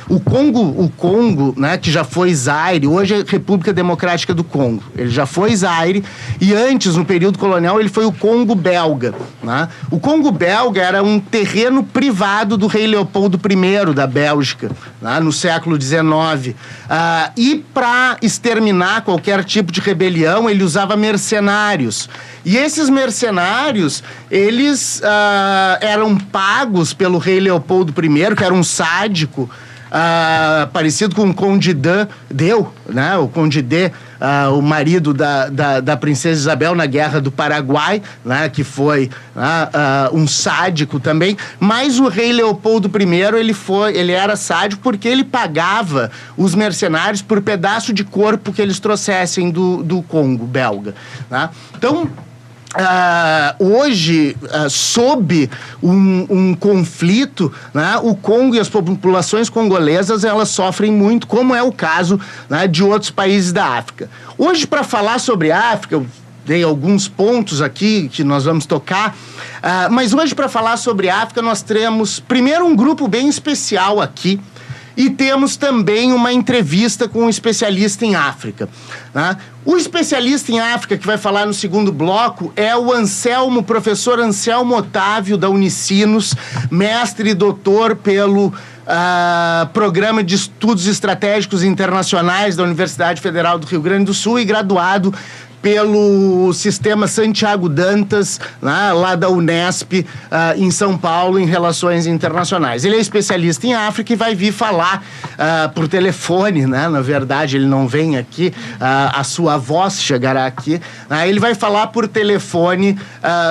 O Congo, né, que já foi Zaire, hoje é República Democrática do Congo. Ele já foi Zaire e antes, no período colonial, ele foi o Congo belga, né? O Congo belga era um terreno privado do rei Leopoldo I da Bélgica, né, no século XIX. E para exterminar qualquer tipo de rebelião, ele usava mercenários. E esses mercenários, eles eram pagos pelo rei Leopoldo I, que era um sádico, parecido com o Conde Deu, né? O Conde D, o marido da princesa Isabel na Guerra do Paraguai, né? Que foi um sádico também. Mas o rei Leopoldo I, ele era sádico porque ele pagava os mercenários por pedaço de corpo que eles trouxessem do Congo belga, né? Então, hoje, sob um conflito, né, o Congo e as populações congolesas, elas sofrem muito, como é o caso, né, de outros países da África. Hoje, para falar sobre a África, eu dei alguns pontos aqui que nós vamos tocar, mas hoje, para falar sobre a África, nós temos, primeiro, um grupo bem especial aqui, e temos também uma entrevista com um especialista em África, né? O especialista em África que vai falar no segundo bloco é o professor Anselmo Otávio, da Unicinos, mestre e doutor pelo Programa de Estudos Estratégicos Internacionais da Universidade Federal do Rio Grande do Sul e graduado pelo Sistema Santiago Dantas, né, lá da Unesp, em São Paulo, em Relações Internacionais. Ele é especialista em África e vai vir falar por telefone, né? Na verdade, ele não vem aqui, a sua voz chegará aqui. Ele vai falar por telefone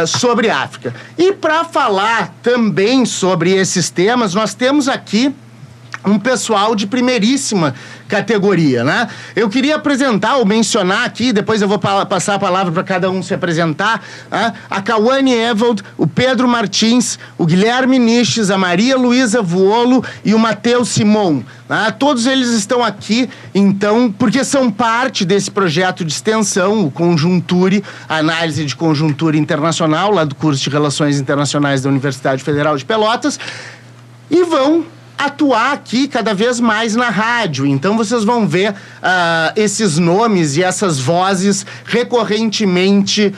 sobre África. E para falar também sobre esses temas, nós temos aqui um pessoal de primeiríssima categoria, né? Eu queria apresentar ou mencionar aqui, depois eu vou passar a palavra para cada um se apresentar, a Cauane Evold, o Pedro Martins, o Guilherme Niches, a Maria Luísa Vuolo e o Matheus Simon. Todos eles estão aqui, então, porque são parte desse projeto de extensão, o Conjunture, Análise de Conjuntura Internacional, lá do curso de Relações Internacionais da Universidade Federal de Pelotas, e vão atuar aqui cada vez mais na rádio. Então vocês vão ver esses nomes e essas vozes recorrentemente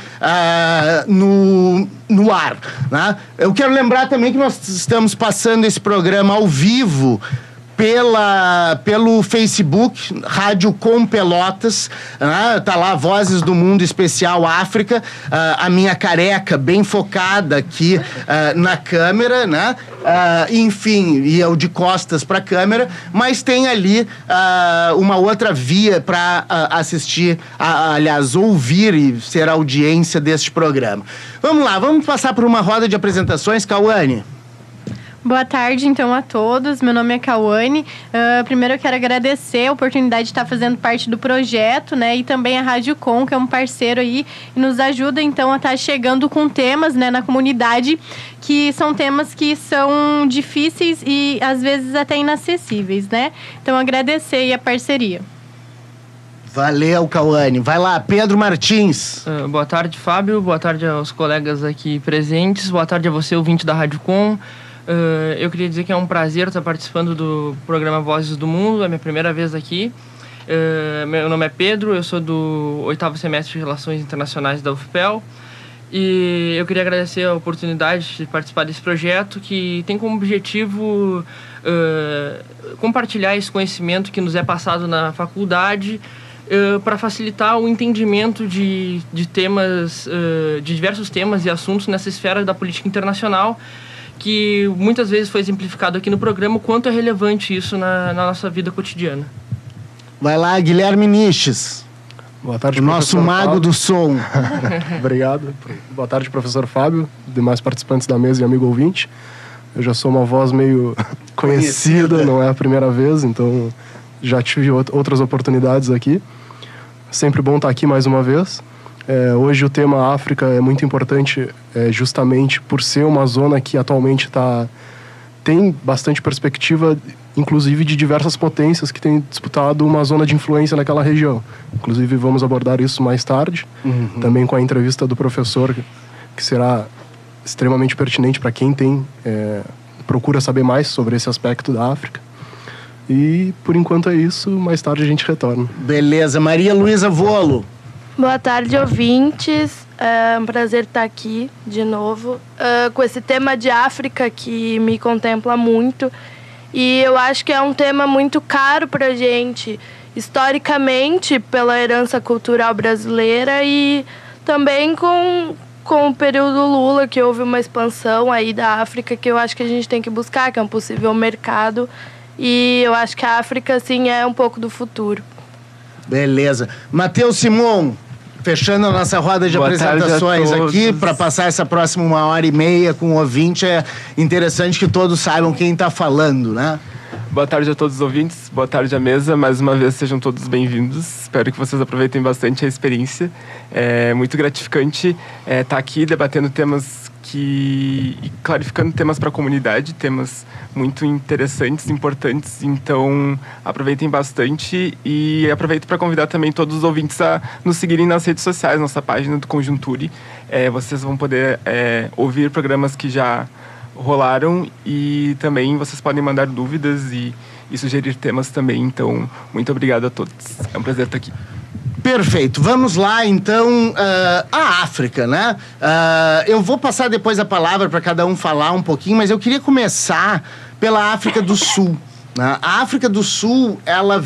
no ar, né? Eu quero lembrar também que nós estamos passando esse programa ao vivo pelo Facebook, Rádio Com Pelotas, tá lá, Vozes do Mundo Especial África, a minha careca bem focada aqui na câmera, né? Enfim, e eu de costas para a câmera, mas tem ali uma outra via para assistir, aliás, ouvir e ser audiência deste programa. Vamos lá, vamos passar por uma roda de apresentações, Cauane. Boa tarde, então, a todos. Meu nome é Cauane. Primeiro eu quero agradecer a oportunidade de estar fazendo parte do projeto, né? E também a Rádio Com, que é um parceiro aí e nos ajuda, então, a estar chegando com temas, né, na comunidade, que são temas que são difíceis e, às vezes, até inacessíveis, né? Então, agradecer aí a parceria. Valeu, Cauane. Vai lá, Pedro Martins. Boa tarde, Fábio. Boa tarde aos colegas aqui presentes. Boa tarde a você, ouvinte da Rádio Com. Eu queria dizer que é um prazer estar participando do programa Vozes do Mundo, é a minha primeira vez aqui. Meu nome é Pedro, eu sou do 8º semestre de Relações Internacionais da UFPEL e eu queria agradecer a oportunidade de participar desse projeto que tem como objetivo compartilhar esse conhecimento que nos é passado na faculdade para facilitar o entendimento de temas, de diversos temas e assuntos nessa esfera da política internacional, que muitas vezes foi exemplificado aqui no programa, o quanto é relevante isso na nossa vida cotidiana. Vai lá, Guilherme Niches. Boa tarde, o nosso mago Fábio. do som. Obrigado. Boa tarde, professor Fábio, demais participantes da mesa e amigo ouvinte. Eu já sou uma voz meio conhecida, não é a primeira vez, então já tive outras oportunidades aqui. Sempre bom estar aqui mais uma vez. Hoje o tema África é muito importante, justamente por ser uma zona que atualmente tem bastante perspectiva, inclusive de diversas potências que têm disputado uma zona de influência naquela região. Inclusive vamos abordar isso mais tarde, também com a entrevista do professor, que será extremamente pertinente para quem procura saber mais sobre esse aspecto da África. E, por enquanto, é isso. Mais tarde a gente retorna. Beleza. Maria Luísa Volo. Boa tarde, ouvintes. É um prazer estar aqui de novo com esse tema de África que me contempla muito. E eu acho que é um tema muito caro para a gente, historicamente, pela herança cultural brasileira e também com o período Lula, que houve uma expansão aí da África que eu acho que a gente tem que buscar, que é um possível mercado. E eu acho que a África, sim, é um pouco do futuro. Beleza. Matheus Simon, fechando a nossa roda de apresentações aqui, para passar essa próxima 1h30 com o ouvinte, é interessante que todos saibam quem está falando, né? Boa tarde a todos os ouvintes, boa tarde à mesa. Mais uma vez, sejam todos bem-vindos. Espero que vocês aproveitem bastante a experiência. É muito gratificante estar aqui debatendo temas e clarificando temas para a comunidade, temas muito interessantes, importantes. Então, aproveitem bastante e aproveito para convidar também todos os ouvintes a nos seguirem nas redes sociais, nossa página do Conjunture. Vocês vão poder ouvir programas que já rolaram e também vocês podem mandar dúvidas e sugerir temas também. Então, muito obrigado a todos. É um prazer estar aqui. Perfeito. Vamos lá, então, a África, né? Eu vou passar depois a palavra para cada um falar um pouquinho, mas eu queria começar pela África do Sul. A África do Sul, ela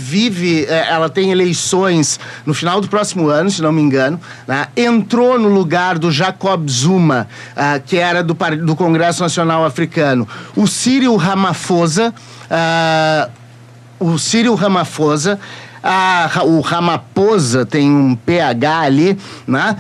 tem eleições no final do próximo ano, se não me engano, né? Entrou no lugar do Jacob Zuma, que era do Congresso Nacional Africano, o Cyril Ramaphosa, o Ramaphosa tem um PH ali, né?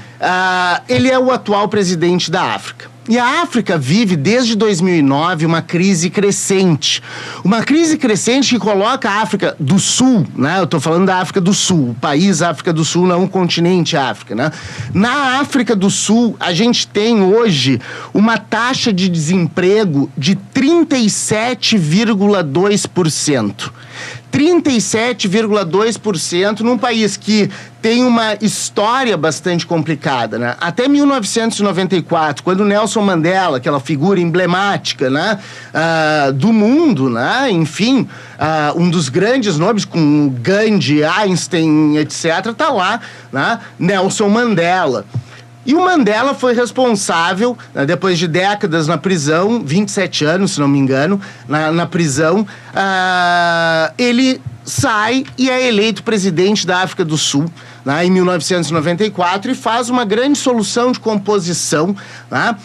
Ele é o atual presidente da África. E a África vive, desde 2009, uma crise crescente. Uma crise crescente que coloca a África do Sul, né? Eu estou falando da África do Sul, o país África do Sul, não o continente África, né? Na África do Sul, a gente tem hoje uma taxa de desemprego de 37,2%. 37,2% num país que tem uma história bastante complicada, né? Até 1994, quando Nelson Mandela, aquela figura emblemática, né, do mundo, né, enfim, um dos grandes nomes, com Gandhi, Einstein, etc., tá lá, né, Nelson Mandela. E o Mandela foi responsável, depois de décadas na prisão, 27 anos, se não me engano, na prisão, ele sai e é eleito presidente da África do Sul, né, em 1994, e faz uma grande solução de composição, né,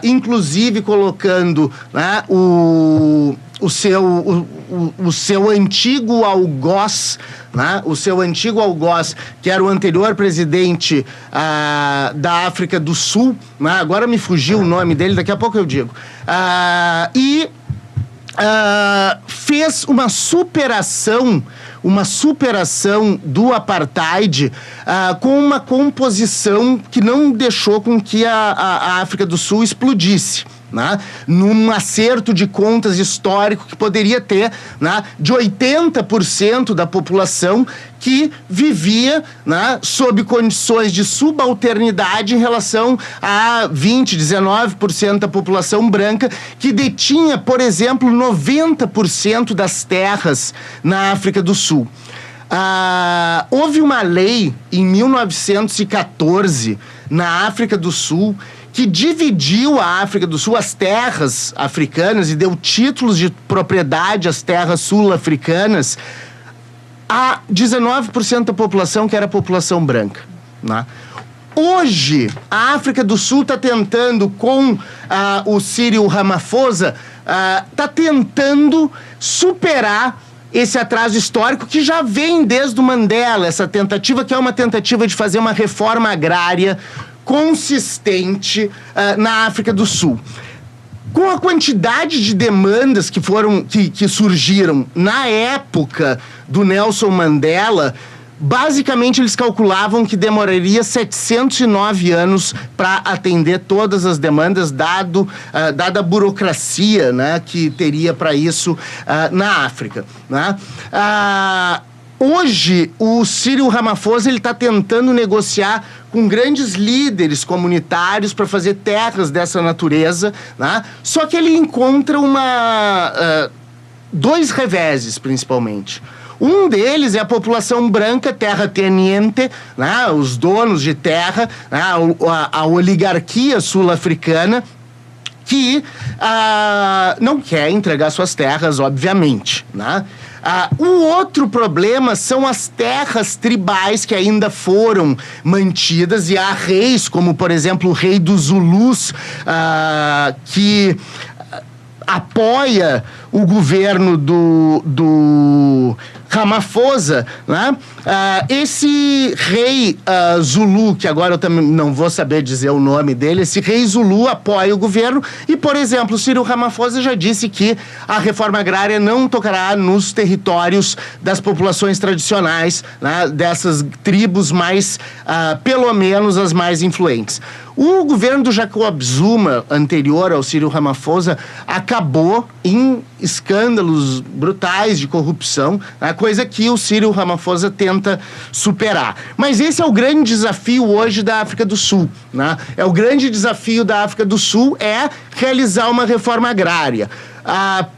inclusive colocando, né, o seu antigo algoz, né? O seu antigo algoz, que era o anterior presidente da África do Sul, né? Agora me fugiu o nome dele, daqui a pouco eu digo, fez uma superação do apartheid com uma composição que não deixou com que a África do Sul explodisse, né? Num acerto de contas histórico que poderia ter, né, de 80% da população que vivia, né, sob condições de subalternidade em relação a 19% da população branca que detinha, por exemplo, 90% das terras na África do Sul. Houve uma lei em 1914 na África do Sul que dividiu a África do Sul, as terras africanas, e deu títulos de propriedade às terras sul-africanas a 19% da população, que era a população branca, né? Hoje, a África do Sul está tentando, com o Cyril Ramaphosa, está tentando superar esse atraso histórico que já vem desde o Mandela, essa tentativa que é uma tentativa de fazer uma reforma agrária consistente na África do Sul. Com a quantidade de demandas que surgiram na época do Nelson Mandela, basicamente eles calculavam que demoraria 709 anos para atender todas as demandas, dada a burocracia, né, que teria para isso na África, né? Hoje, o Cyril Ramaphosa está tentando negociar com grandes líderes comunitários para fazer terras dessa natureza, né? Só que ele encontra dois reveses, principalmente. Um deles é a população branca terrateniente, né, os donos de terra, né, a oligarquia sul-africana, que não quer entregar suas terras, obviamente, né? O outro problema são as terras tribais que ainda foram mantidas, e há reis, como por exemplo o rei dos Zulus, que apoia o governo do Ramaphosa, né? Esse rei Zulu, que agora eu também não vou saber dizer o nome dele, esse rei Zulu apoia o governo e, por exemplo, o Cyril Ramaphosa já disse que a reforma agrária não tocará nos territórios das populações tradicionais, né? Dessas tribos mais, pelo menos as mais influentes. O governo do Jacob Zuma, anterior ao Cyril Ramaphosa, acabou em escândalos brutais de corrupção, né? Coisa que o Cyril Ramaphosa tenta superar. Mas esse é o grande desafio hoje da África do Sul, né? O grande desafio da África do Sul é realizar uma reforma agrária.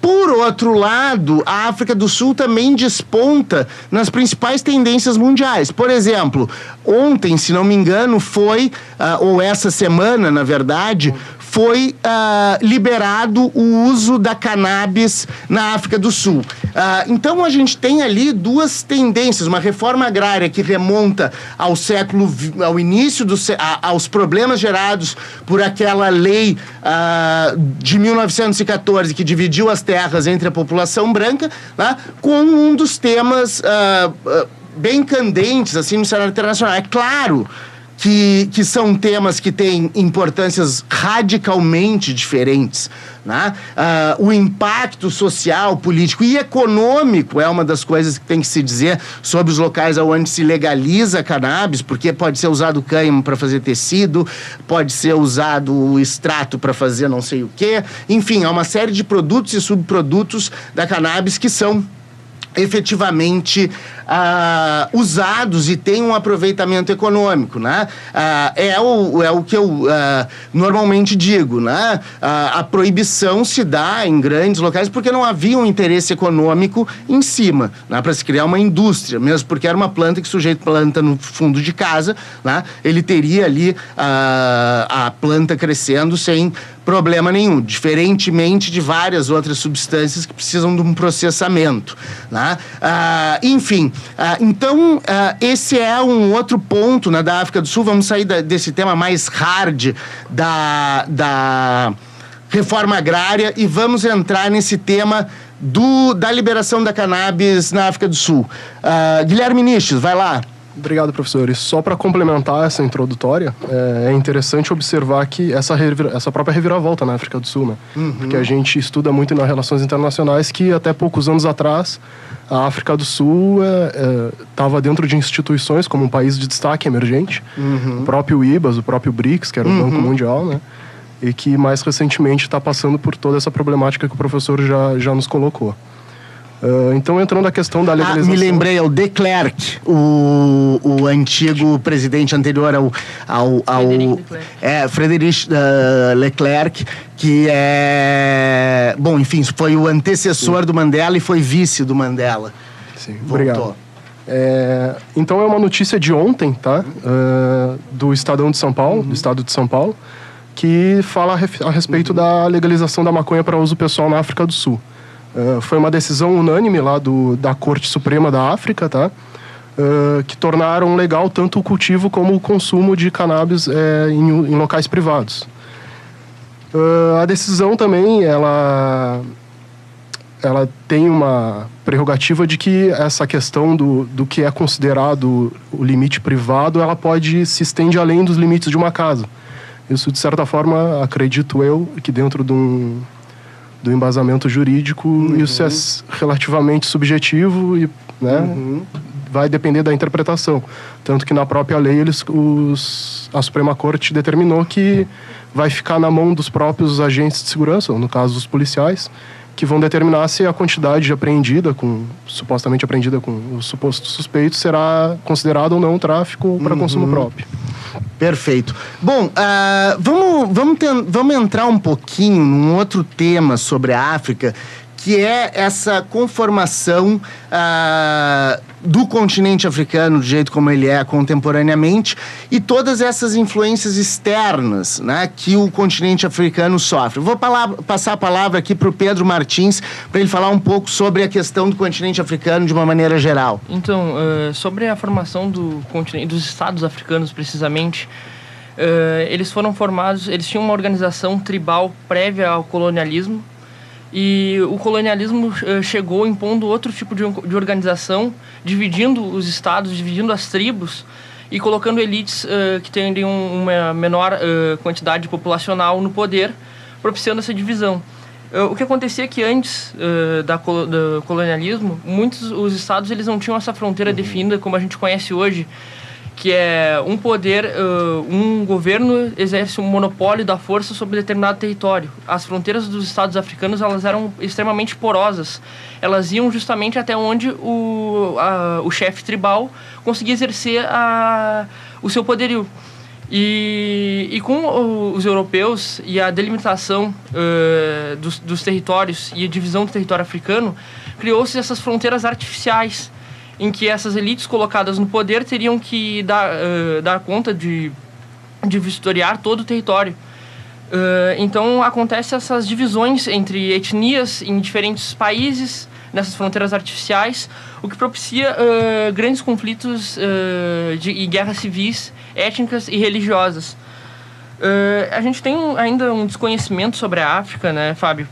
Por outro lado, a África do Sul também desponta nas principais tendências mundiais. Por exemplo, ontem, se não me engano, ou essa semana, na verdade, foi liberado o uso da cannabis na África do Sul. Então, a gente tem ali duas tendências. Uma reforma agrária que remonta ao início, aos problemas gerados por aquela lei de 1914, que dividiu as terras entre a população branca, né, com um dos temas bem candentes assim, no cenário internacional. É claro que são temas que têm importâncias radicalmente diferentes, né? O impacto social, político e econômico é uma das coisas que tem que se dizer sobre os locais onde se legaliza a cannabis, porque pode ser usado cânhamo para fazer tecido, pode ser usado o extrato para fazer não sei o quê. Enfim, há uma série de produtos e subprodutos da cannabis que são efetivamente usados e tem um aproveitamento econômico, né? É o que eu normalmente digo, né? A proibição se dá em grandes locais porque não havia um interesse econômico em cima, né? Para se criar uma indústria, mesmo porque era uma planta que o sujeito planta no fundo de casa, né? Ele teria ali a planta crescendo sem problema nenhum, diferentemente de várias outras substâncias que precisam de um processamento, né? Enfim, então esse é um outro ponto, né, da África do Sul. Vamos sair desse tema mais hard da reforma agrária e vamos entrar nesse tema da liberação da cannabis na África do Sul. Guilherme Niches, vai lá. Obrigado, professor. E só para complementar essa introdutória, é interessante observar que essa própria reviravolta na África do Sul, né? Uhum. Porque a gente estuda muito nas relações internacionais que até poucos anos atrás a África do Sul estava dentro de instituições como um país de destaque emergente, o próprio IBAS, o próprio BRICS, que era o Banco Mundial, né? E que mais recentemente está passando por toda essa problemática que o professor já nos colocou. Então, entrando na questão da legalização... me lembrei, é o de Klerk, o antigo presidente anterior ao Frederic Leclerc, que é... Bom, enfim, foi o antecessor do Mandela e foi vice do Mandela. Sim, obrigado. Então, é uma notícia de ontem, tá? Do Estadão de São Paulo, do Estado de São Paulo, que fala a respeito da legalização da maconha para uso pessoal na África do Sul. Foi uma decisão unânime lá da Corte Suprema da África, tá? Que tornaram legal tanto o cultivo como o consumo de cannabis em locais privados. A decisão também, ela tem uma prerrogativa de que essa questão do que é considerado o limite privado, ela se estende além dos limites de uma casa. Isso, de certa forma, acredito eu, que dentro do embasamento jurídico, isso é relativamente subjetivo e, né, vai depender da interpretação. Tanto que na própria lei a Suprema Corte determinou que vai ficar na mão dos próprios agentes de segurança, ou no caso dos policiais, que vão determinar se a quantidade supostamente apreendida com o suposto suspeito será considerado ou não tráfico para consumo próprio. Perfeito. Bom, vamos entrar um pouquinho num outro tema sobre a África que é essa conformação do continente africano, do jeito como ele é contemporaneamente, e todas essas influências externas, né, que o continente africano sofre. Vou passar a palavra aqui para o Pedro Martins, para ele falar um pouco sobre a questão do continente africano de uma maneira geral. Então, sobre a formação do continente, dos estados africanos, precisamente, eles foram formados, eles tinham uma organização tribal prévia ao colonialismo, e o colonialismo chegou impondo outro tipo de organização, dividindo os estados, dividindo as tribos e colocando elites que têm uma menor quantidade populacional no poder, propiciando essa divisão. O que acontecia é que antes do colonialismo, muitos os estados eles não tinham essa fronteira definida como a gente conhece hoje, que é um poder, um governo exerce um monopólio da força sobre determinado território. As fronteiras dos estados africanos elas eram extremamente porosas. Elas iam justamente até onde o chefe tribal conseguia exercer o seu poderio. E com os europeus e a delimitação dos territórios e a divisão do território africano, criou-se essas fronteiras artificiais, em que essas elites colocadas no poder teriam que dar conta de vistoriar todo o território. Então, acontecem essas divisões entre etnias em diferentes países, nessas fronteiras artificiais, o que propicia grandes conflitos e guerras civis, étnicas e religiosas. A gente tem ainda um desconhecimento sobre a África, né, Fábio?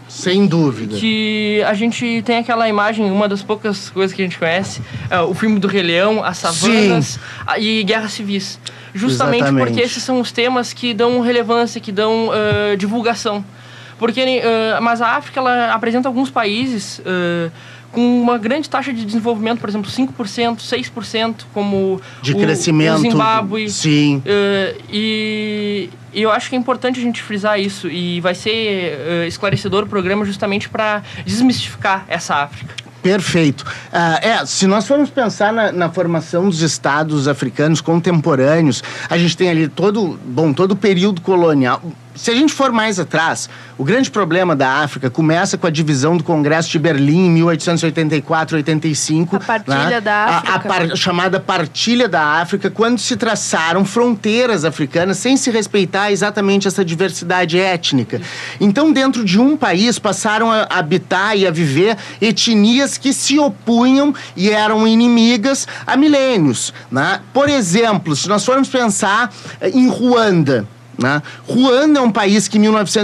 Sem dúvida. Que a gente tem aquela imagem, uma das poucas coisas que a gente conhece, o filme do Rei Leão, as savanas e guerras civis. Justamente porque esses são os temas que dão relevância, que dão divulgação. Mas a África ela apresenta alguns países com uma grande taxa de desenvolvimento, por exemplo, 5%, 6%, como de crescimento, o Zimbábue. Sim. E eu acho que é importante a gente frisar isso, e vai ser esclarecedor o programa justamente para desmistificar essa África. Perfeito. Se nós formos pensar na formação dos estados africanos contemporâneos, a gente tem ali todo o período colonial. Se a gente for mais atrás, o grande problema da África começa com a divisão do Congresso de Berlim em 1884-85. A partilha da África. A chamada partilha da África, quando se traçaram fronteiras africanas sem se respeitar exatamente essa diversidade étnica. Então, dentro de um país, passaram a habitar e a viver etnias que se opunham e eram inimigas há milênios, né? Por exemplo, se nós formos pensar em Ruanda, né? Ruanda é um país que nos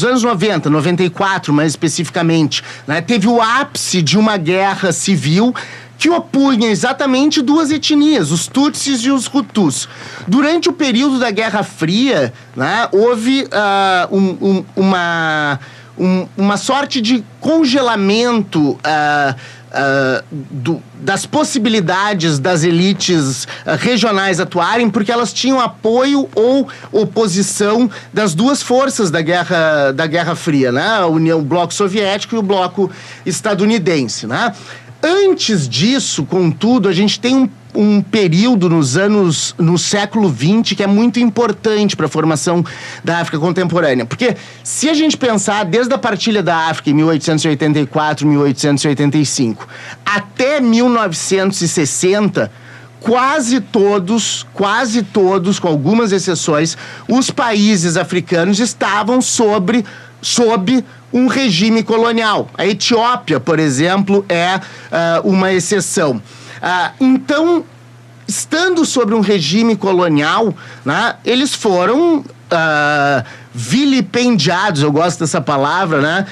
anos 90, 94 mais especificamente, né, teve o ápice de uma guerra civil que opunha exatamente duas etnias, os Tutsis e os Hutus. Durante o período da Guerra Fria, né, houve uma sorte de congelamento das possibilidades das elites regionais atuarem, porque elas tinham apoio ou oposição das duas forças da Guerra Fria, né? O bloco soviético e o bloco estadunidense, né? Antes disso, contudo, a gente tem um período no século XX que é muito importante para a formação da África contemporânea. Porque se a gente pensar desde a partilha da África em 1884, 1885, até 1960, quase todos, com algumas exceções, os países africanos estavam sob um regime colonial. A Etiópia, por exemplo, é uma exceção. Então, estando sobre um regime colonial, né, eles foram vilipendiados, eu gosto dessa palavra, né,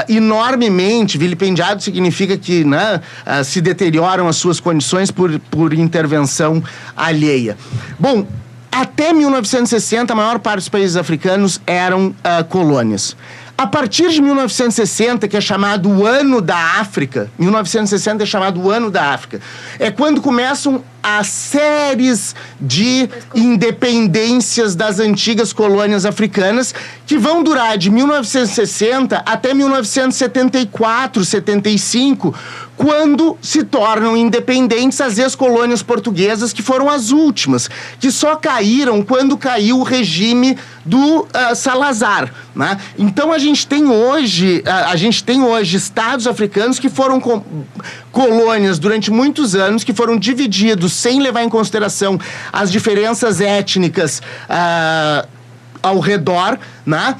enormemente. Vilipendiado significa que, né, se deterioram as suas condições por intervenção alheia. Bom, até 1960, a maior parte dos países africanos eram colônias. A partir de 1960, que é chamado o Ano da África, 1960 é chamado o Ano da África, é quando começam as séries de independências das antigas colônias africanas, que vão durar de 1960 até 1974, 75, quando se tornam independentes as ex-colônias portuguesas, que foram as últimas, que só caíram quando caiu o regime do Salazar, né? Então a gente tem hoje estados africanos que foram colônias durante muitos anos, que foram divididos sem levar em consideração as diferenças étnicas ao redor, né?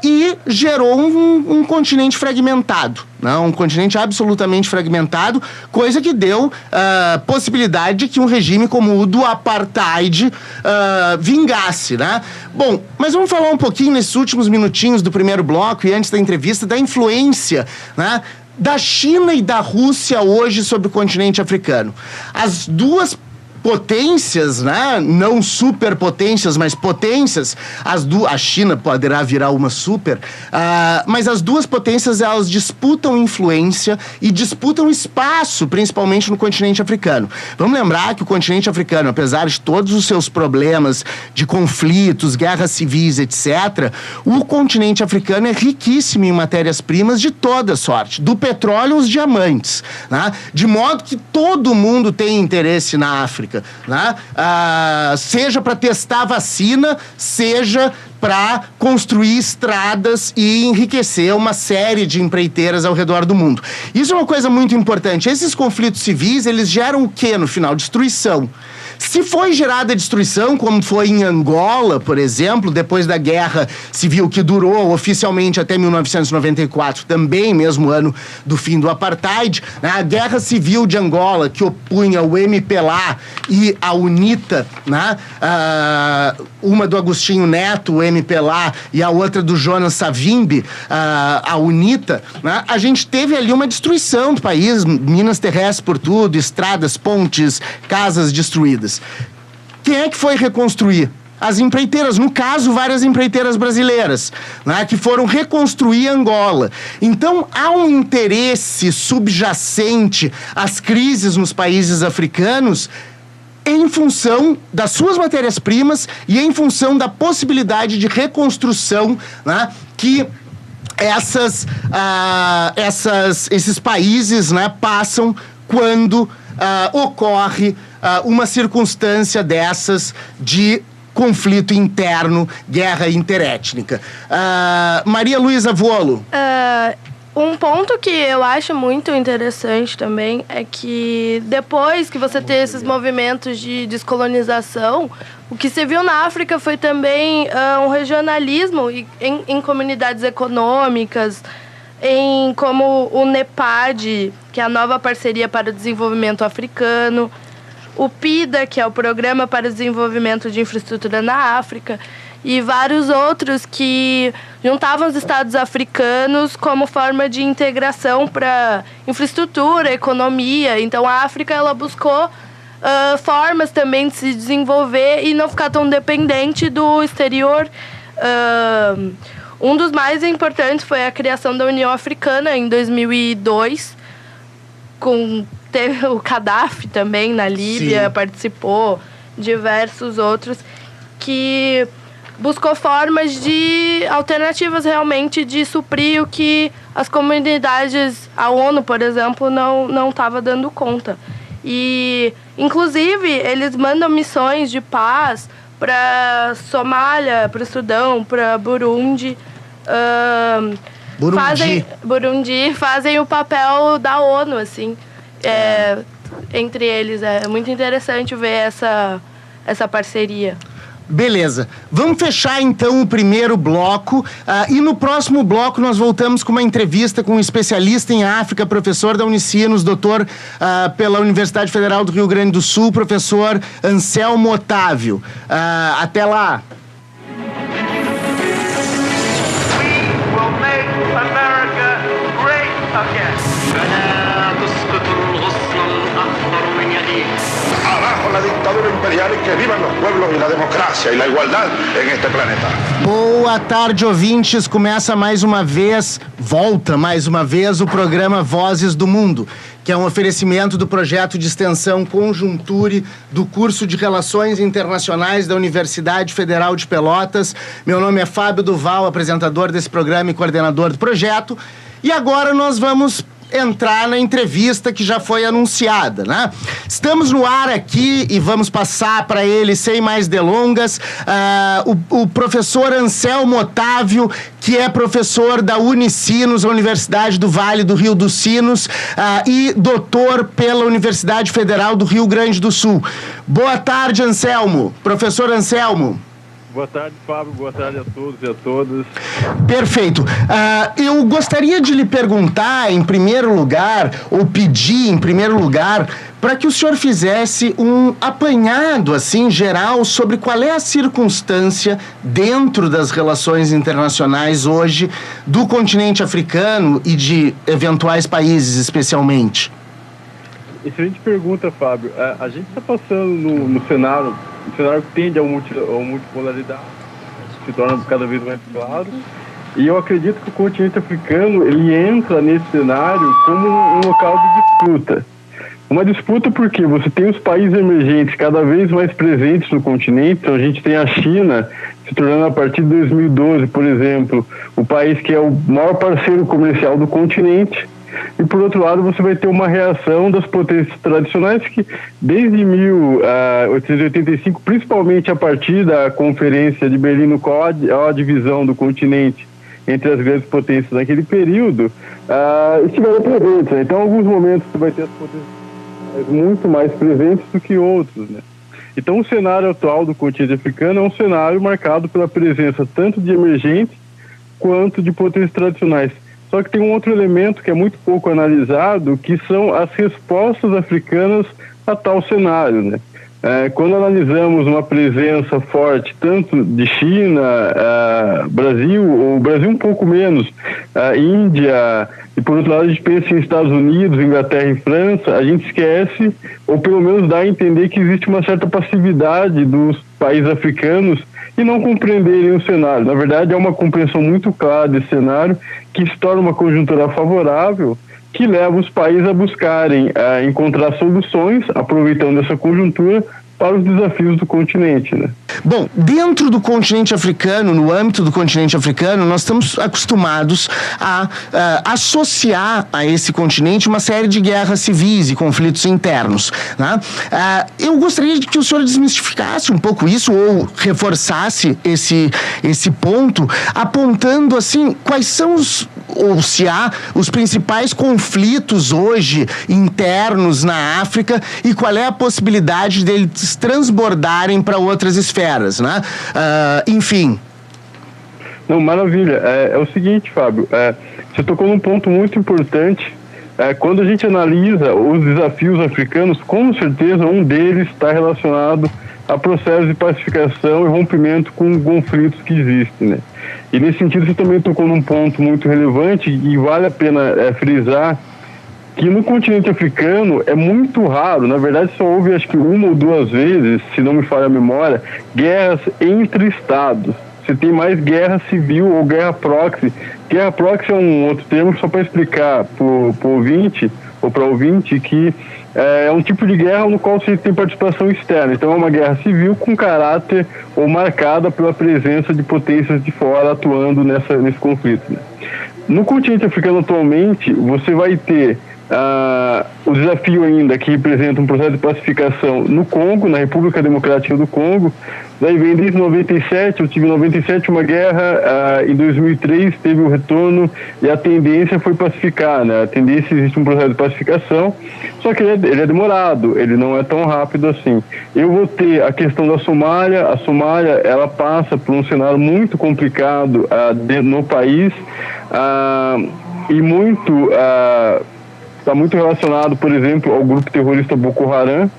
E gerou um continente fragmentado, né? Um continente absolutamente fragmentado, coisa que deu possibilidade de que um regime como o do apartheid vingasse, né? Bom, mas vamos falar um pouquinho nesses últimos minutinhos do primeiro bloco e antes da entrevista da influência, né, da China e da Rússia hoje sobre o continente africano. As duas potências, né? Não superpotências, mas potências. A China poderá virar uma super, mas as duas potências, elas disputam influência e disputam espaço, principalmente no continente africano. Vamos lembrar que o continente africano, apesar de todos os seus problemas de conflitos, guerras civis, etc., o continente africano é riquíssimo em matérias-primas de toda sorte, do petróleo aos diamantes, né? De modo que todo mundo tem interesse na África, né? Seja para testar vacina, seja para construir estradas e enriquecer uma série de empreiteiras ao redor do mundo. Isso é uma coisa muito importante. Esses conflitos civis, eles geram o quê no final? Destruição. Se foi gerada destruição, como foi em Angola, por exemplo, depois da guerra civil que durou oficialmente até 1994, também mesmo ano do fim do apartheid, né? A guerra civil de Angola, que opunha o MPLA e a UNITA, né? Uma do Agostinho Neto, o MPLA, e a outra do Jonas Savimbi, a UNITA, né? A gente teve ali uma destruição do país, minas terrestres por tudo, estradas, pontes, casas destruídas. Quem é que foi reconstruir? As empreiteiras, no caso, várias empreiteiras brasileiras, né, que foram reconstruir Angola. Então, há um interesse subjacente às crises nos países africanos em função das suas matérias-primas e em função da possibilidade de reconstrução, né, que esses países, né, passam quando ocorre uma circunstância dessas de conflito interno, guerra interétnica. Maria Luísa Volo. Um ponto que eu acho muito interessante também é que depois que você tem esses movimentos de descolonização, o que se viu na África foi também um regionalismo em comunidades econômicas, como o NEPAD, que é a nova parceria para o desenvolvimento africano, o PIDA, que é o Programa para o Desenvolvimento de Infraestrutura na África, e vários outros que juntavam os estados africanos como forma de integração para infraestrutura, economia. Então a África, ela buscou formas também de se desenvolver e não ficar tão dependente do exterior. Um dos mais importantes foi a criação da União Africana em 2002, teve o Gaddafi também na Líbia. Sim. Participou, diversos outros, que buscou formas alternativas realmente de suprir o que as comunidades, a ONU, por exemplo, não estava dando conta. E, inclusive, eles mandam missões de paz para Somália, para o Sudão, para Burundi. Fazem o papel da ONU, assim. Entre eles. É muito interessante ver essa parceria. Beleza. Vamos fechar, então, o primeiro bloco. E no próximo bloco nós voltamos com uma entrevista com um especialista em África, professor da Unicinos, doutor pela Universidade Federal do Rio Grande do Sul, professor Anselmo Otávio. Até lá. We will make America great again. فلا تسقط الغصن الأخضر من يديك. Abajo la dictadura imperial y que vivan los pueblos y la democracia y la igualdad en este planeta. Boa tarde, ouvintes. Começa mais uma vez, volta mais uma vez o programa Vozes do Mundo, que é um oferecimento do projeto de extensão Conjunture do curso de Relações Internacionais da Universidade Federal de Pelotas. Meu nome é Fábio Duval, apresentador desse programa e coordenador do projeto. E agora nós vamos entrar na entrevista que já foi anunciada, né? Estamos no ar aqui e vamos passar para ele, sem mais delongas, o professor Anselmo Otávio, que é professor da Unicinos, a Universidade do Vale do Rio dos Sinos, e doutor pela Universidade Federal do Rio Grande do Sul. Boa tarde, Anselmo. Professor Anselmo. Boa tarde, Fábio. Boa tarde a todos e a todas. Perfeito. Eu gostaria de lhe perguntar, em primeiro lugar, ou pedir, em primeiro lugar, para que o senhor fizesse um apanhado, assim, geral, sobre qual é a circunstância dentro das relações internacionais hoje do continente africano e de eventuais países, especialmente. Excelente pergunta, Fábio. A gente está passando no cenário que tende à multipolaridade, se torna cada vez mais claro, e eu acredito que o continente africano ele entra nesse cenário como um local de disputa. Uma disputa porque você tem os países emergentes cada vez mais presentes no continente. Então a gente tem a China se tornando, a partir de 2012, por exemplo, o país que é o maior parceiro comercial do continente. E, por outro lado, você vai ter uma reação das potências tradicionais que, desde 1885, principalmente a partir da Conferência de Berlim, com a divisão do continente entre as grandes potências naquele período, estiveram presentes, né? Então, em alguns momentos, você vai ter as potências muito mais presentes do que outros, né? Então, o cenário atual do continente africano é um cenário marcado pela presença tanto de emergentes quanto de potências tradicionais. Só que tem um outro elemento que é muito pouco analisado, que são as respostas africanas a tal cenário, né? Quando analisamos uma presença forte tanto de China, Brasil, ou Brasil um pouco menos, Índia, e por outro lado a gente pensa em Estados Unidos, Inglaterra e França, a gente esquece, ou pelo menos dá a entender que existe uma certa passividade dos países africanos e não compreenderem o cenário. Na verdade, é uma compreensão muito clara desse cenário que se torna uma conjuntura favorável que leva os países a buscarem encontrar soluções, aproveitando essa conjuntura, para os desafios do continente, né? Bom, dentro do continente africano, no âmbito do continente africano, nós estamos acostumados a associar a esse continente uma série de guerras civis e conflitos internos, né? Eu gostaria de que o senhor desmistificasse um pouco isso ou reforçasse esse ponto, apontando, assim, quais são se há os principais conflitos hoje internos na África e qual é a possibilidade deles transbordarem para outras esferas, né? Enfim. Não, maravilha. É o seguinte, Fábio, você tocou num ponto muito importante. Quando a gente analisa os desafios africanos, com certeza um deles está relacionado a processos de pacificação e rompimento com conflitos que existem, né? E nesse sentido você também tocou num ponto muito relevante e vale a pena frisar que no continente africano é muito raro, na verdade só houve acho que uma ou duas vezes, se não me falha a memória, guerras entre estados. Você tem mais guerra civil ou guerra proxy. Guerra proxy é um outro termo só para explicar para o ouvinte ou para o ouvinte que é um tipo de guerra no qual você tem participação externa. Então é uma guerra civil com caráter ou marcada pela presença de potências de fora atuando nesse conflito, né? No continente africano atualmente você vai ter o desafio ainda que representa um processo de pacificação no Congo, na República Democrática do Congo. Daí vem desde 97, eu tive em 97 uma guerra, em 2003 teve o retorno e a tendência foi pacificar, né? A tendência, existe um processo de pacificação, só que ele é demorado, ele não é tão rápido assim. Eu vou ter a questão da Somália. A Somália, ela passa por um cenário muito complicado no país, e muito está muito relacionado, por exemplo, ao grupo terrorista Boko Haram.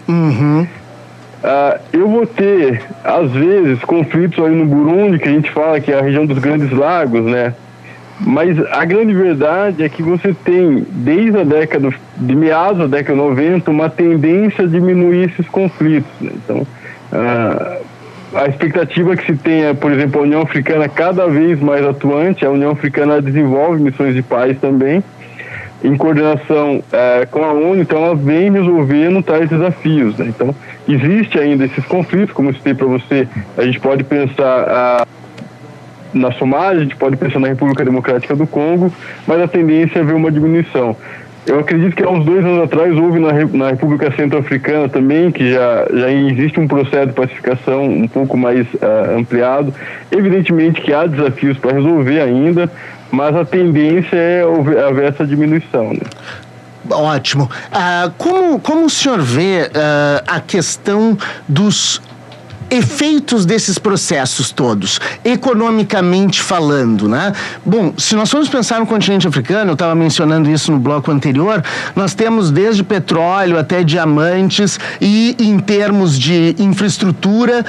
Eu vou ter, às vezes, conflitos ali no Burundi, que a gente fala que é a região dos Grandes Lagos, né? Mas a grande verdade é que você tem, desde de meados da década 90, uma tendência a diminuir esses conflitos, né? Então, a expectativa que se tenha, por exemplo, a União Africana cada vez mais atuante, a União Africana desenvolve missões de paz também, em coordenação com a ONU, então ela vem resolvendo tais desafios, né? Então, existe ainda esses conflitos, como eu citei para você, a gente pode pensar na Somália, a gente pode pensar na República Democrática do Congo, mas a tendência é ver uma diminuição. Eu acredito que há uns 2 anos atrás houve na República Centro-Africana também, que já existe um processo de pacificação um pouco mais ampliado. Evidentemente que há desafios para resolver ainda, mas a tendência é haver essa diminuição, né? Ótimo. Como o senhor vê a questão dos efeitos desses processos todos, economicamente falando, né? Bom, se nós formos pensar no continente africano, eu estava mencionando isso no bloco anterior, nós temos desde petróleo até diamantes e, em termos de infraestrutura,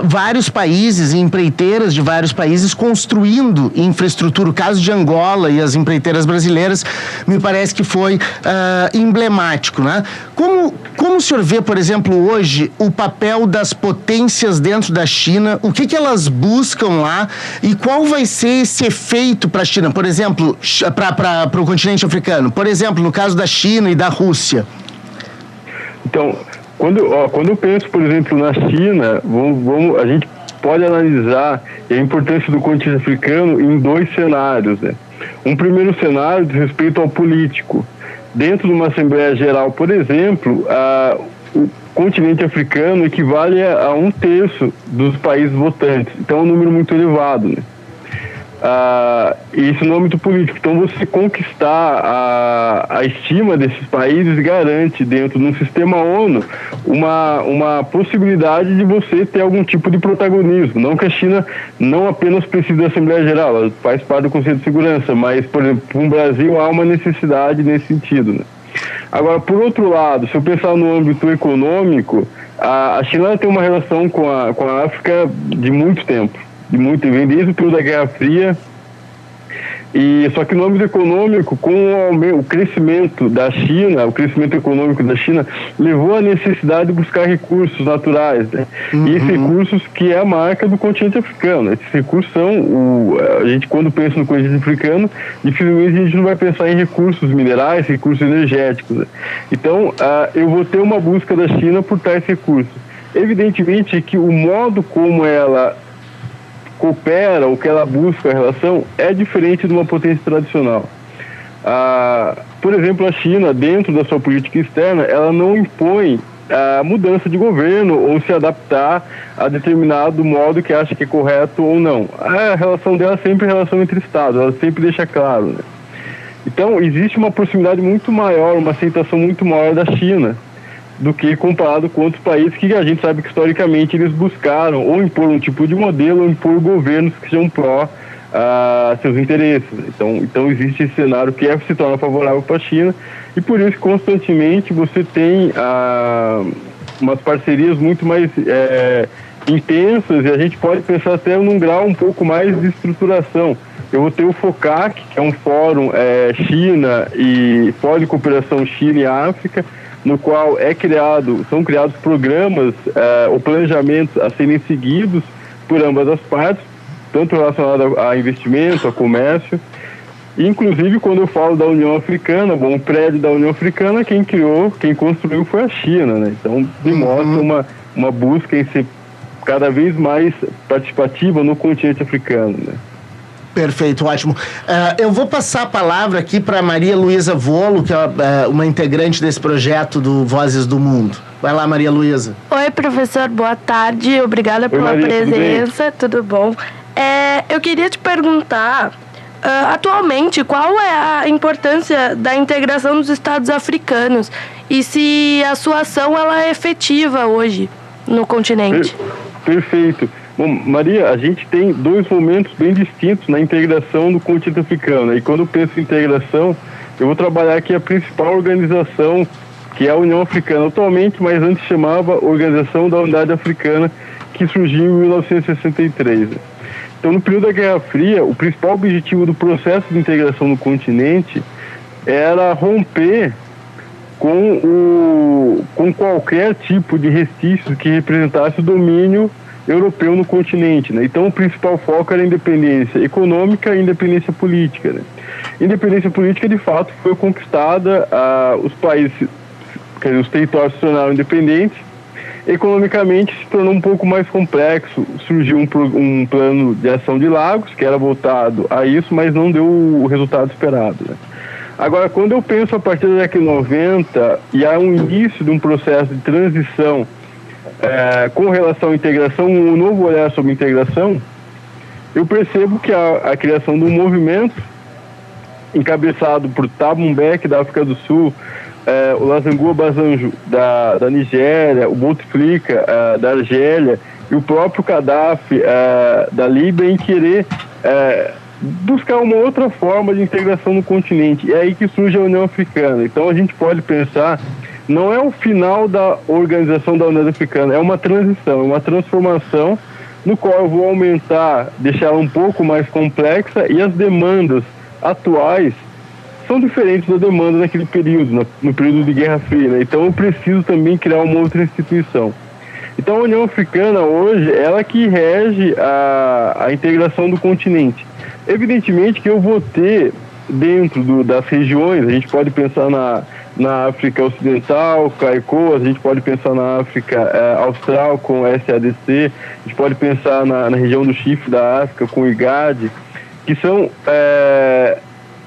vários países e empreiteiras de vários países construindo infraestrutura. O caso de Angola e as empreiteiras brasileiras me parece que foi emblemático, né? Como o senhor vê, por exemplo, hoje, o papel das potências dentro da China, o que elas buscam lá e qual vai ser esse efeito para a China, por exemplo, para o continente africano, por exemplo, no caso da China e da Rússia? Então, quando eu penso, por exemplo, na China, a gente pode analisar a importância do continente africano em 2 cenários, né? Um primeiro cenário diz respeito ao político. Dentro de uma Assembleia Geral, por exemplo, o continente africano equivale a 1/3 dos países votantes. Então é um número muito elevado, né? Isso no âmbito político. Então você conquistar a estima desses países garante dentro de um sistema ONU uma possibilidade de você ter algum tipo de protagonismo. Não que a China não apenas precise da Assembleia Geral, ela faz parte do Conselho de Segurança, mas, por exemplo, para o Brasil há uma necessidade nesse sentido, né? Agora, por outro lado, se eu pensar no âmbito econômico, a China tem uma relação com a África de muito tempo, vem desde o período da Guerra Fria, só que no âmbito econômico, com o crescimento da China, o crescimento econômico da China levou à necessidade de buscar recursos naturais, né? E esses recursos que é a marca do continente africano. Esses recursos são, a gente quando pensa no continente africano, dificilmente a gente não vai pensar em recursos minerais, recursos energéticos, né? Então, eu vou ter uma busca da China por tais recursos. Evidentemente que o modo como ela coopera, o que ela busca a relação é diferente de uma potência tradicional. Por exemplo, a China, dentro da sua política externa, ela não impõe a mudança de governo ou se adaptar a determinado modo que acha que é correto ou não. A relação dela é sempre relação entre Estados, ela sempre deixa claro, né? Então, existe uma proximidade muito maior, uma aceitação muito maior da China do que comparado com outros países que a gente sabe que historicamente eles buscaram ou impor um tipo de modelo ou impor governos que sejam pró seus interesses. Então existe esse cenário que se torna favorável para a China e por isso constantemente você tem umas parcerias muito mais intensas e a gente pode pensar até num grau um pouco mais de estruturação. Eu vou ter o FOCAC, que é um fórum China e Fórum de Cooperação China e África, no qual são criados programas ou planejamentos a serem seguidos por ambas as partes, tanto relacionado a investimento, a comércio. Inclusive, quando eu falo da União Africana, o prédio da União Africana, quem construiu foi a China, né? Então, demonstra uma busca em ser cada vez mais participativa no continente africano, né? Perfeito, ótimo. Eu vou passar a palavra aqui para Maria Luísa Volo, que é uma integrante desse projeto do Vozes do Mundo. Vai lá, Maria Luísa. Oi, professor, boa tarde. Obrigada pela presença. Tudo bom? Eu queria te perguntar, atualmente, qual é a importância da integração dos Estados africanos e se a sua ação ela é efetiva hoje no continente? Perfeito. Bom, Maria, a gente tem 2 momentos bem distintos na integração do continente africano. E quando eu penso em integração, eu vou trabalhar aqui a principal organização, que é a União Africana atualmente, mas antes chamava Organização da Unidade Africana, que surgiu em 1963. Então, no período da Guerra Fria, o principal objetivo do processo de integração no continente era romper com qualquer tipo de restício que representasse o domínio europeu no continente, né? Então, o principal foco era a independência econômica e independência política, né? Independência política, de fato, foi conquistada, os países, quer dizer, os territórios se tornaram independentes. Economicamente se tornou um pouco mais complexo, surgiu um plano de ação de Lagos, que era voltado a isso, mas não deu o resultado esperado, né? Agora, quando eu penso a partir da década de 90 e há um início de um processo de transição com relação à integração, um novo olhar sobre integração, eu percebo que a criação de um movimento encabeçado por Thabo Mbeki, da África do Sul, o Lassangua Basanjo, da Nigéria, o Bouteflika, da Argélia, e o próprio Gaddafi, da Líbia, em querer buscar uma outra forma de integração no continente. E é aí que surge a União Africana. Então a gente pode pensar, não é o final da organização da União Africana, é uma transição, é uma transformação no qual eu vou aumentar, deixar ela um pouco mais complexa, e as demandas atuais são diferentes da demanda naquele período, no período de Guerra Fria, né? Então eu preciso também criar uma outra instituição. Então a União Africana hoje, ela que rege a integração do continente. Evidentemente que eu vou ter dentro das regiões, a gente pode pensar na África Ocidental, com a ECOWAS, a gente pode pensar na África Austral com a SADC, a gente pode pensar na região do Chifre da África com o IGAD, que são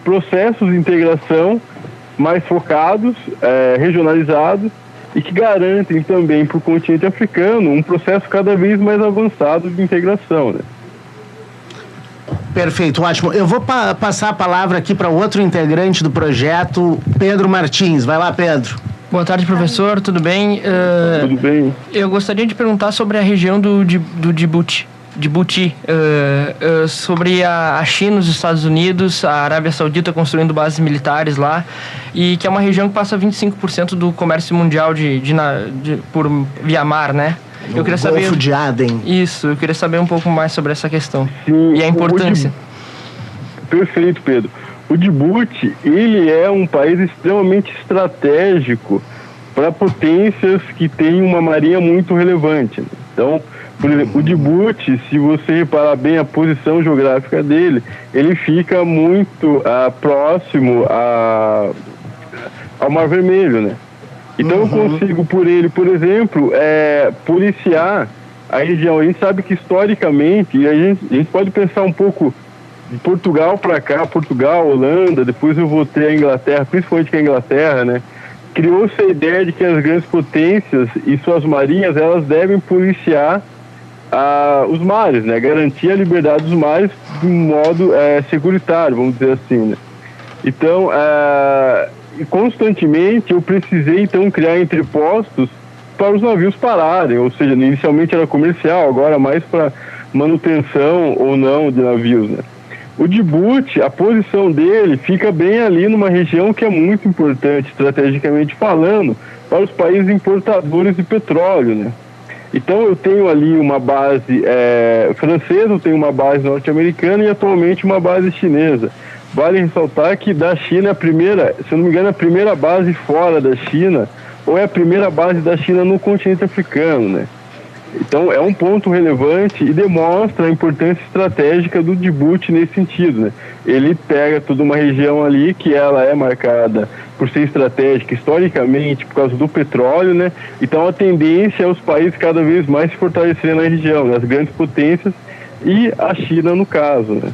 processos de integração mais focados, regionalizados, e que garantem também para o continente africano um processo cada vez mais avançado de integração, né? Perfeito, ótimo. Eu vou passar a palavra aqui para outro integrante do projeto, Pedro Martins. Vai lá, Pedro. Boa tarde, professor. Tudo bem? Tudo bem. Eu gostaria de perguntar sobre a região do Djibouti, sobre a China, os Estados Unidos, a Arábia Saudita construindo bases militares lá, e que é uma região que passa 25% do comércio mundial por via mar, né? Eu queria saber... Golfo de Aden. Isso, eu queria saber um pouco mais sobre essa questão. Sim, e a importância. Perfeito, Pedro. O Djibouti, ele é um país extremamente estratégico para potências que têm uma marinha muito relevante. Então, por exemplo, o Djibouti, se você reparar bem a posição geográfica dele, ele fica muito próximo ao Mar Vermelho, né? Então eu consigo, por exemplo, policiar a região. A gente sabe que historicamente, e a gente pode pensar um pouco de Portugal para cá, Portugal, Holanda, depois eu vou ter a Inglaterra, principalmente que a Inglaterra, né? Criou-se a ideia de que as grandes potências e suas marinhas, elas devem policiar os mares, né? Garantir a liberdade dos mares de um modo securitário, vamos dizer assim, né? Então, constantemente eu precisei então criar entrepostos para os navios pararem, ou seja, inicialmente era comercial, agora mais para manutenção ou não de navios, né? O Djibouti, a posição dele fica bem ali numa região que é muito importante, estrategicamente falando, para os países importadores de petróleo, né? Então eu tenho ali uma base francesa, eu tenho uma base norte-americana e atualmente uma base chinesa. Vale ressaltar que da China, a primeira, se eu não me engano, a primeira base fora da China, ou é a primeira base da China no continente africano, né? Então é um ponto relevante e demonstra a importância estratégica do Djibouti nesse sentido, né? Ele pega toda uma região ali que ela é marcada por ser estratégica historicamente por causa do petróleo, né? Então a tendência é os países cada vez mais se fortalecerem na região, né? As grandes potências e a China no caso, né?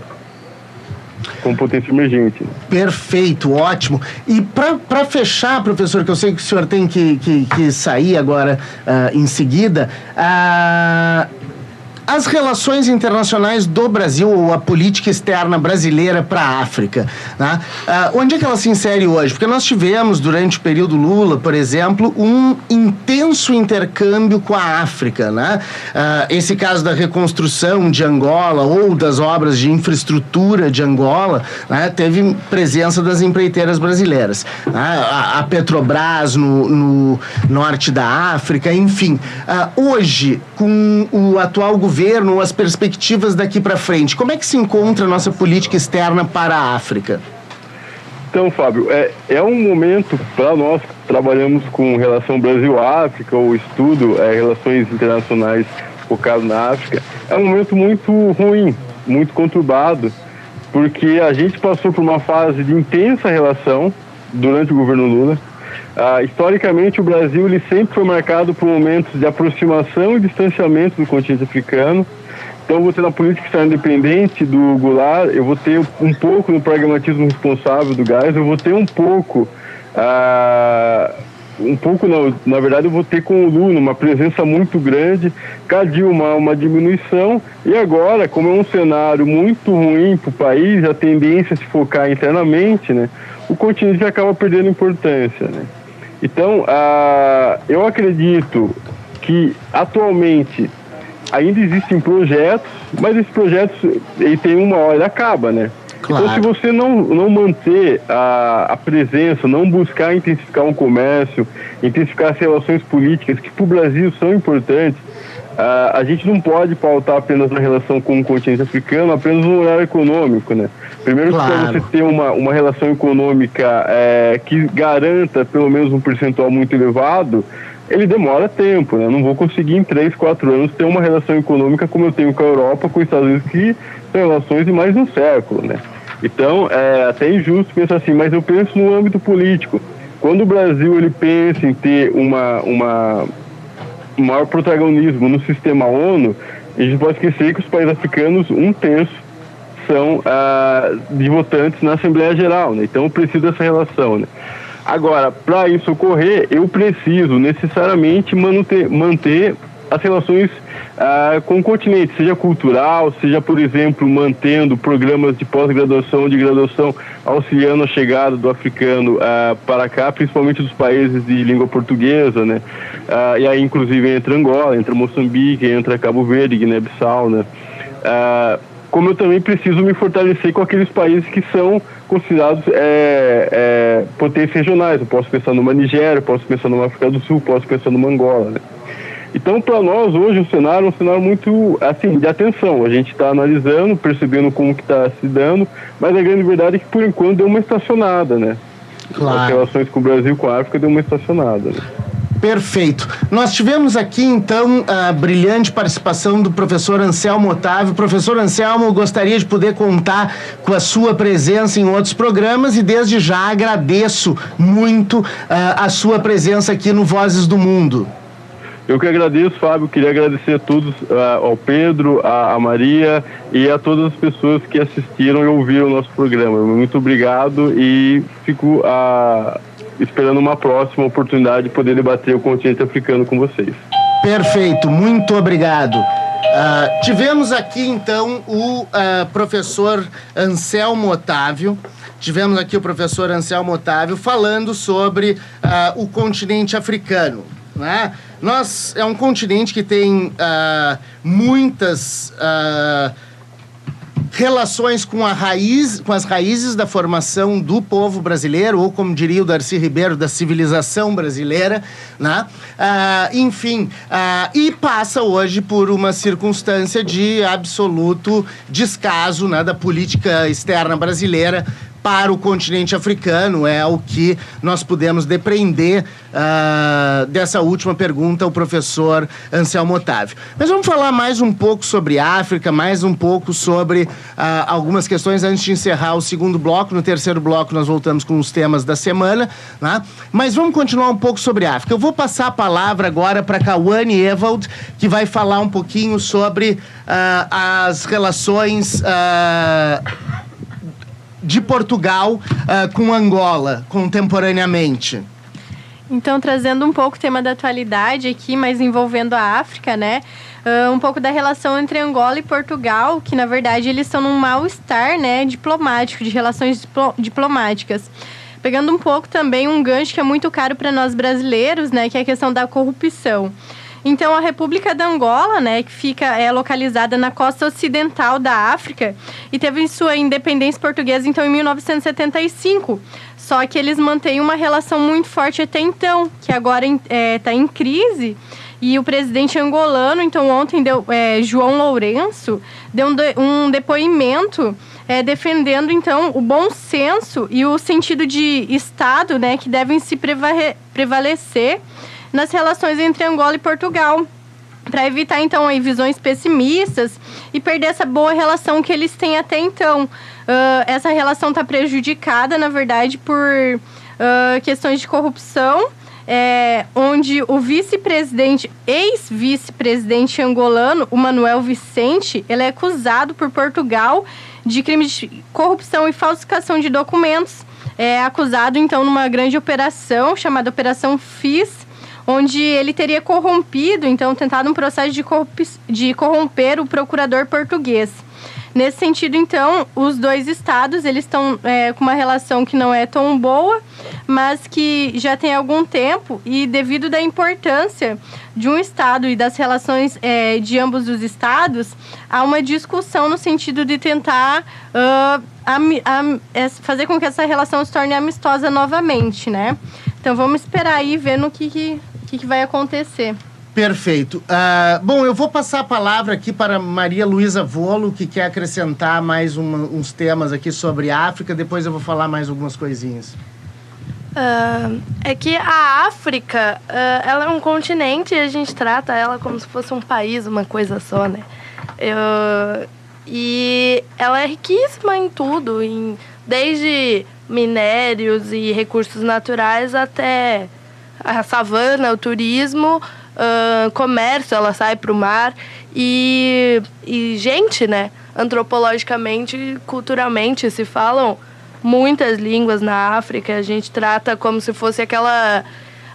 Com potência emergente. Perfeito, ótimo. E para fechar, professor, que eu sei que o senhor tem que sair agora em seguida, as relações internacionais do Brasil, ou a política externa brasileira para a África, né? Onde é que ela se insere hoje? Porque nós tivemos, durante o período Lula, por exemplo, um intenso intenso intercâmbio com a África, né? Esse caso da reconstrução de Angola ou das obras de infraestrutura de Angola, né, teve presença das empreiteiras brasileiras. A Petrobras no norte da África, enfim. Hoje, com o atual governo, as perspectivas daqui para frente, como é que se encontra a nossa política externa para a África? Então, Fábio, é um momento para nós que trabalhamos com relação Brasil-África, ou estudo relações internacionais focado na África, é um momento muito ruim, muito conturbado, porque a gente passou por uma fase de intensa relação durante o governo Lula. Historicamente, o Brasil ele sempre foi marcado por momentos de aproximação e distanciamento do continente africano. Então, eu vou ter na política externa independente do Goulart, eu vou ter um pouco no pragmatismo responsável do Geisel, eu vou ter na verdade, eu vou ter com o Lula uma presença muito grande, cadinho uma diminuição, e agora, como é um cenário muito ruim para o país, a tendência é se focar internamente, né, o continente acaba perdendo importância, né. Então, eu acredito que, atualmente, ainda existem projetos, mas esses projetos ele tem uma hora e acaba, né? Claro. Então, se você não manter a presença, não buscar intensificar um comércio, intensificar as relações políticas, que para o Brasil são importantes, a gente não pode pautar apenas na relação com o continente africano, apenas no olhar econômico, né? Primeiro, claro, para você ter uma relação econômica que garanta pelo menos um percentual muito elevado, ele demora tempo, né? Eu não vou conseguir em 3, 4 anos ter uma relação econômica como eu tenho com a Europa, com os Estados Unidos, que são relações de mais de um século, né? Então, é até injusto pensar assim, mas eu penso no âmbito político. Quando o Brasil ele pensa em ter um maior protagonismo no sistema ONU, a gente pode esquecer que os países africanos, 1/3 são de votantes na Assembleia Geral, né? Então, eu preciso dessa relação, né? Agora, para isso ocorrer, eu preciso necessariamente manter as relações com o continente, seja cultural, seja, por exemplo, mantendo programas de pós-graduação, de graduação, auxiliando a chegada do africano para cá, principalmente dos países de língua portuguesa, né? E aí, inclusive, entra Angola, entra Moçambique, entra Cabo Verde, Guiné-Bissau, né? Como eu também preciso me fortalecer com aqueles países que são considerados potências regionais. Eu posso pensar numa Nigéria, posso pensar numa África do Sul, posso pensar numa Angola, né? Então, para nós, hoje, o cenário é um cenário muito, assim, de atenção. A gente está analisando, percebendo como que está se dando, mas a grande verdade é que, por enquanto, deu uma estacionada, né? Claro. As relações com o Brasil e com a África deu uma estacionada, né? Perfeito. Nós tivemos aqui, então, a brilhante participação do professor Anselmo Otávio. Professor Anselmo, gostaria de poder contar com a sua presença em outros programas e, desde já, agradeço muito a sua presença aqui no Vozes do Mundo. Eu que agradeço, Fábio. Queria agradecer a todos, ao Pedro, a Maria e a todas as pessoas que assistiram e ouviram o nosso programa. Muito obrigado e fico esperando uma próxima oportunidade de poder debater o continente africano com vocês. Perfeito, muito obrigado. Tivemos aqui, então, o professor Anselmo Otávio. Tivemos aqui o professor Anselmo Otávio falando sobre o continente africano, né? É um continente que tem muitas relações com as raízes da formação do povo brasileiro, ou como diria o Darcy Ribeiro, da civilização brasileira, né? Enfim, e passa hoje por uma circunstância de absoluto descaso, né, da política externa brasileira para o continente africano. É o que nós pudemos depreender dessa última pergunta ao professor Anselmo Otávio. Mas vamos falar mais um pouco sobre África, mais um pouco sobre algumas questões antes de encerrar o segundo bloco. No terceiro bloco nós voltamos com os temas da semana, né? Mas vamos continuar um pouco sobre África. Eu vou passar a palavra agora para Kawane Ewald, que vai falar um pouquinho sobre as relações de Portugal com Angola, contemporaneamente. Então, trazendo um pouco o tema da atualidade aqui, mas envolvendo a África, né? Um pouco da relação entre Angola e Portugal, que, na verdade, eles estão num mal-estar, né, diplomático, de relações diplomáticas. pegando um pouco também um gancho que é muito caro para nós brasileiros, né, que é a questão da corrupção. Então, a República da Angola, né, que é localizada na costa ocidental da África e teve sua independência portuguesa, então, em 1975. Só que eles mantêm uma relação muito forte até então, que agora está em crise. E o presidente angolano, então, ontem, João Lourenço, deu um depoimento defendendo, então, o bom senso e o sentido de Estado, né, que devem se prevalecer nas relações entre Angola e Portugal, para evitar, então, aí, visões pessimistas e perder essa boa relação que eles têm até então. Essa relação está prejudicada, na verdade, por questões de corrupção, onde o ex-vice-presidente angolano, o Manuel Vicente, ele é acusado por Portugal de crimes de corrupção e falsificação de documentos. É acusado, então, numa grande operação chamada Operação FIS, onde ele teria corrompido, então, tentado um processo de corromper o procurador português. Nesse sentido, então, os dois estados, eles estão com uma relação que não é tão boa, mas que já tem algum tempo, e devido da importância de um estado e das relações de ambos os estados, há uma discussão no sentido de tentar fazer com que essa relação se torne amistosa novamente, né? Então, vamos esperar aí, ver no que vai acontecer. Perfeito. Bom, eu vou passar a palavra aqui para Maria Luísa Volo, que quer acrescentar mais uns temas aqui sobre a África. Depois eu vou falar mais algumas coisinhas. É que a África, ela é um continente e a gente trata ela como se fosse um país, uma coisa só, né? E ela é riquíssima em tudo, desde minérios e recursos naturais até a savana, o turismo, comércio, ela sai para o mar e gente, né? Antropologicamente, culturalmente, se falam muitas línguas na África. A gente trata como se fosse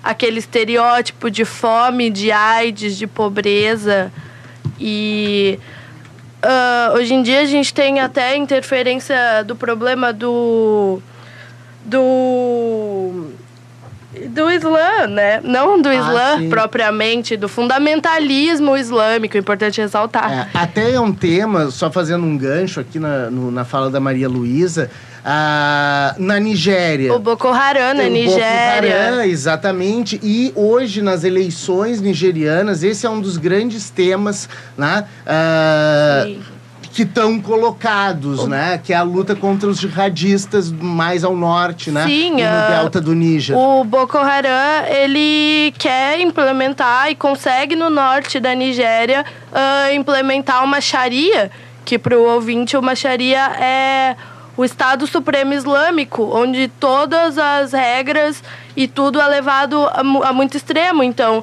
aquele estereótipo de fome, de AIDS, de pobreza. E hoje em dia a gente tem até interferência do problema do Islã, né? Não do Islã propriamente, do fundamentalismo islâmico, é importante ressaltar. Até é um tema, só fazendo um gancho aqui na fala da Maria Luísa, na Nigéria. O Boko Haram na Nigéria. Boko Haram, exatamente. E hoje, nas eleições nigerianas, esse é um dos grandes temas, né? Que estão colocados, né? Que é a luta contra os jihadistas mais ao norte, né? Sim, no delta do Níger. O Boko Haram, ele quer implementar e consegue no norte da Nigéria implementar uma Sharia, que para o ouvinte uma Sharia é o Estado Supremo Islâmico, onde todas as regras e tudo é levado a muito extremo, então...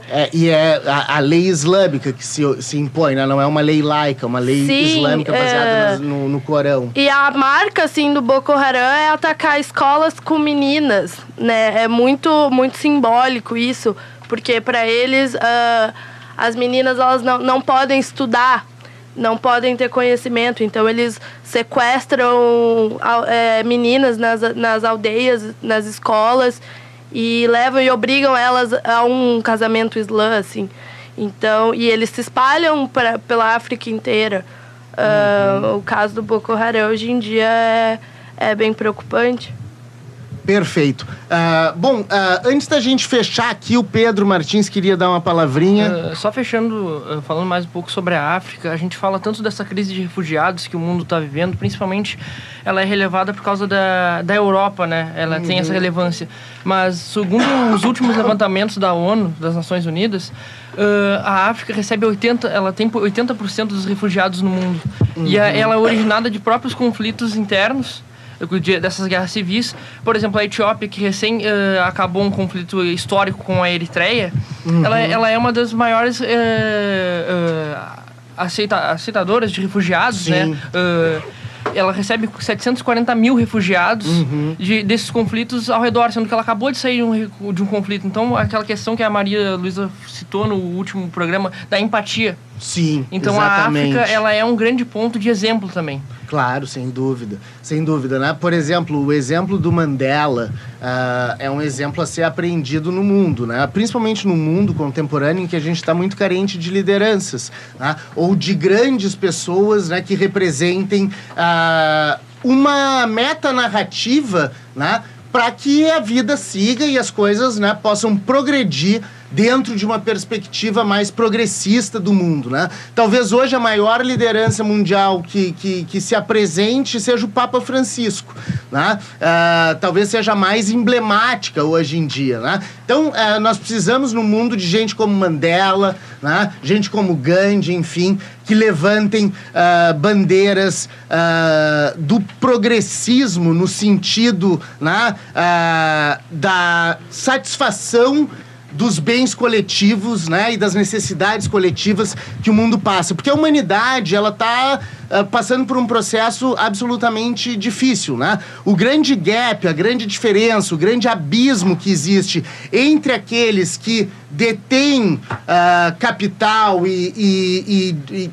a lei islâmica que se impõe, né? Não é uma lei laica, uma lei islâmica baseada no Corão. E a marca, assim, do Boko Haram é atacar escolas com meninas, né? É muito, muito simbólico isso, porque para eles, as meninas, elas não podem estudar, não podem ter conhecimento, então eles sequestram meninas nas aldeias, nas escolas, e levam e obrigam elas a um casamento islã, assim. Então, e eles se espalham pela África inteira. O caso do Boko Haram hoje em dia é bem preocupante. Perfeito. Bom, antes da gente fechar aqui, o Pedro Martins queria dar uma palavrinha. Só fechando, falando mais um pouco sobre a África, a gente fala tanto dessa crise de refugiados que o mundo está vivendo, principalmente ela é relevada por causa da Europa, né? Ela tem essa relevância. Mas, segundo os últimos levantamentos da ONU, das Nações Unidas, a África recebe 80% dos refugiados no mundo. E ela é originada de próprios conflitos internos, dessas guerras civis. Por exemplo, a Etiópia, que recém acabou um conflito histórico com a Eritreia, ela é uma das maiores aceitadoras de refugiados, né? Ela recebe 740 mil refugiados desses conflitos ao redor, sendo que ela acabou de sair de um conflito. Então, aquela questão que a Maria Luísa citou no último programa, da empatia. Sim, então, exatamente. A África, ela é um grande ponto de exemplo também. Claro, sem dúvida, né? Por exemplo, o exemplo do Mandela é um exemplo a ser aprendido no mundo, né? Principalmente no mundo contemporâneo em que a gente está muito carente de lideranças, né? Ou de grandes pessoas, né, que representem uma metanarrativa, né, para que a vida siga e as coisas, né, possam progredir dentro de uma perspectiva mais progressista do mundo, né? Talvez hoje a maior liderança mundial que se apresente seja o Papa Francisco, né? Talvez seja a mais emblemática hoje em dia, né? Então, nós precisamos no mundo de gente como Mandela, né? Gente como Gandhi, enfim, que levantem bandeiras do progressismo no sentido, né, da satisfação dos bens coletivos, né, e das necessidades coletivas que o mundo passa. Porque a humanidade, ela está passando por um processo absolutamente difícil, né? O grande gap, a grande diferença, o grande abismo que existe entre aqueles que detêm capital e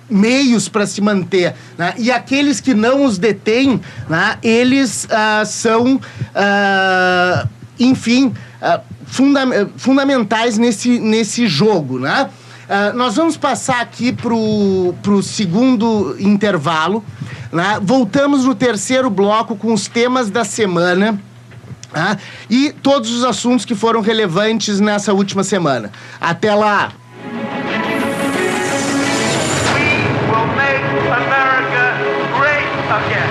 meios para se manter, né, e aqueles que não os detêm, né, eles são, enfim, fundamentais nesse jogo, né? Nós vamos passar aqui pro segundo intervalo, né? Voltamos no terceiro bloco com os temas da semana, né? E todos os assuntos que foram relevantes nessa última semana. Até lá! We will make America great again.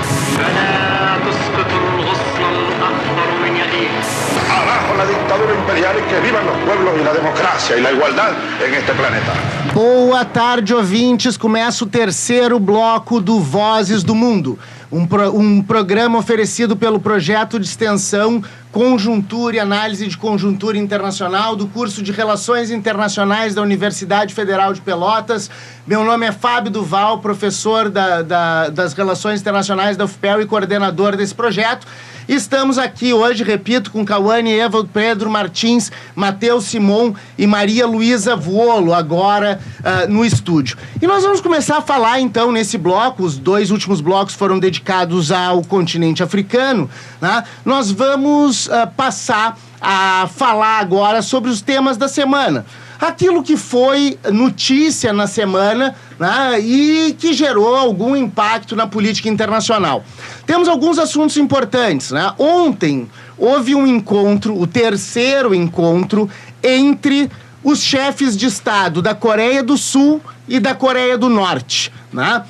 Abajo la dictadura imperial y que vivan los pueblos y la democracia y la igualdad en este planeta. Boa tarde, ouvintes. Começa o terceiro bloco do Vozes do Mundo. Um programa oferecido pelo projeto de extensão Conjuntura e Análise de Conjuntura Internacional do curso de Relações Internacionais da Universidade Federal de Pelotas. Meu nome é Fábio Duval, professor das Relações Internacionais da UFPEL e coordenador desse projeto. Estamos aqui hoje, repito, com Cauane, Eva, Pedro Martins, Matheus Simon e Maria Luísa Vuolo, agora no estúdio. E nós vamos começar a falar, então, nesse bloco, os dois últimos blocos foram dedicados ao continente africano, né? Nós vamos passar a falar agora sobre os temas da semana. Aquilo que foi notícia na semana, né, e que gerou algum impacto na política internacional. Temos alguns assuntos importantes, né? Ontem houve um encontro, o terceiro encontro, entre os chefes de Estado da Coreia do Sul e da Coreia do Norte, né?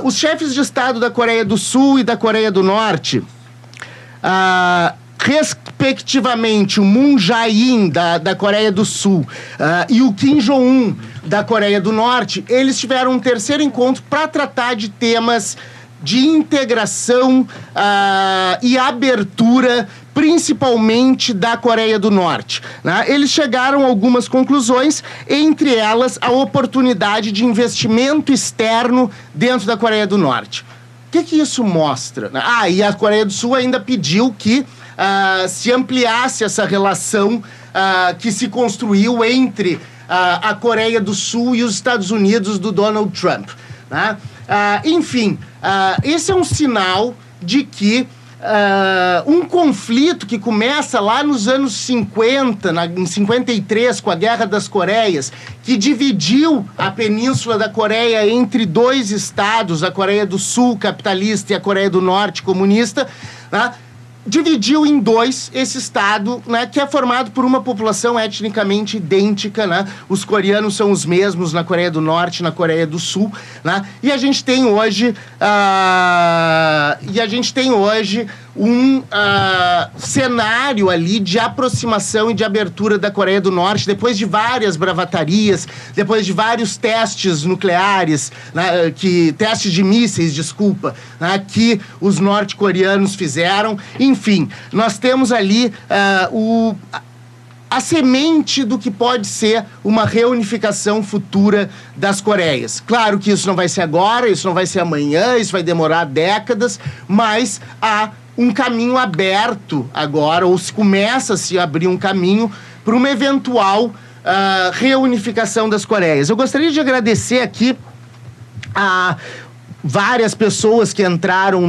Os chefes de Estado da Coreia do Sul e da Coreia do Norte, respectivamente o Moon Jae-in da Coreia do Sul e o Kim Jong-un da Coreia do Norte, eles tiveram um terceiro encontro para tratar de temas de integração e abertura, principalmente da Coreia do Norte, né? Eles chegaram a algumas conclusões, entre elas a oportunidade de investimento externo dentro da Coreia do Norte. O que isso mostra? E a Coreia do Sul ainda pediu que se ampliasse essa relação que se construiu entre a Coreia do Sul e os Estados Unidos do Donald Trump, né? Enfim, esse é um sinal de que um conflito que começa lá nos anos 50, em 53, com a Guerra das Coreias, que dividiu a Península da Coreia entre dois estados, a Coreia do Sul capitalista e a Coreia do Norte comunista, né? Dividiu em dois esse estado, né, que é formado por uma população etnicamente idêntica, né? Os coreanos são os mesmos na Coreia do Norte e na Coreia do Sul, né? E a gente tem hoje um cenário ali de aproximação e de abertura da Coreia do Norte, depois de várias bravatarias, depois de vários testes nucleares, né, testes de mísseis, desculpa, né, que os norte-coreanos fizeram. Enfim, nós temos ali a semente do que pode ser uma reunificação futura das Coreias. Claro que isso não vai ser agora, isso não vai ser amanhã, isso vai demorar décadas, mas há um caminho aberto agora, ou se começa a se abrir um caminho para uma eventual reunificação das Coreias. Eu gostaria de agradecer aqui várias pessoas que entraram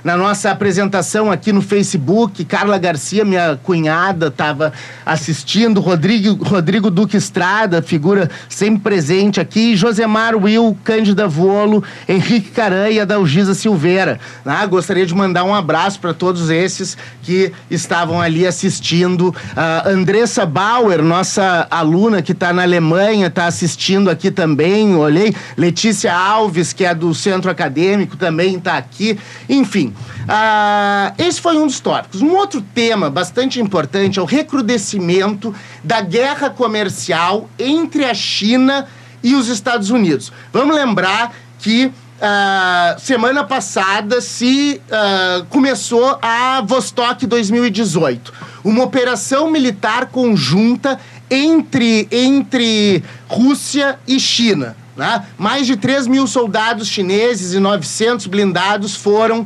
na nossa apresentação aqui no Facebook. Carla Garcia, minha cunhada, estava assistindo. Rodrigo Duque Estrada, figura sempre presente aqui. Josemar Will, Cândida Volo, Henrique Caran e Adalgisa Silveira. Gostaria de mandar um abraço para todos esses que estavam ali assistindo. Andressa Bauer, nossa aluna que está na Alemanha, está assistindo aqui também. Olhei. Letícia Alves, que é do Centro Acadêmico, também está aqui. Enfim, esse foi um dos tópicos. Um outro tema bastante importante é o recrudescimento da guerra comercial entre a China e os Estados Unidos. Vamos lembrar que semana passada começou a Vostok 2018, uma operação militar conjunta entre Rússia e China. Mais de 3 mil soldados chineses e 900 blindados foram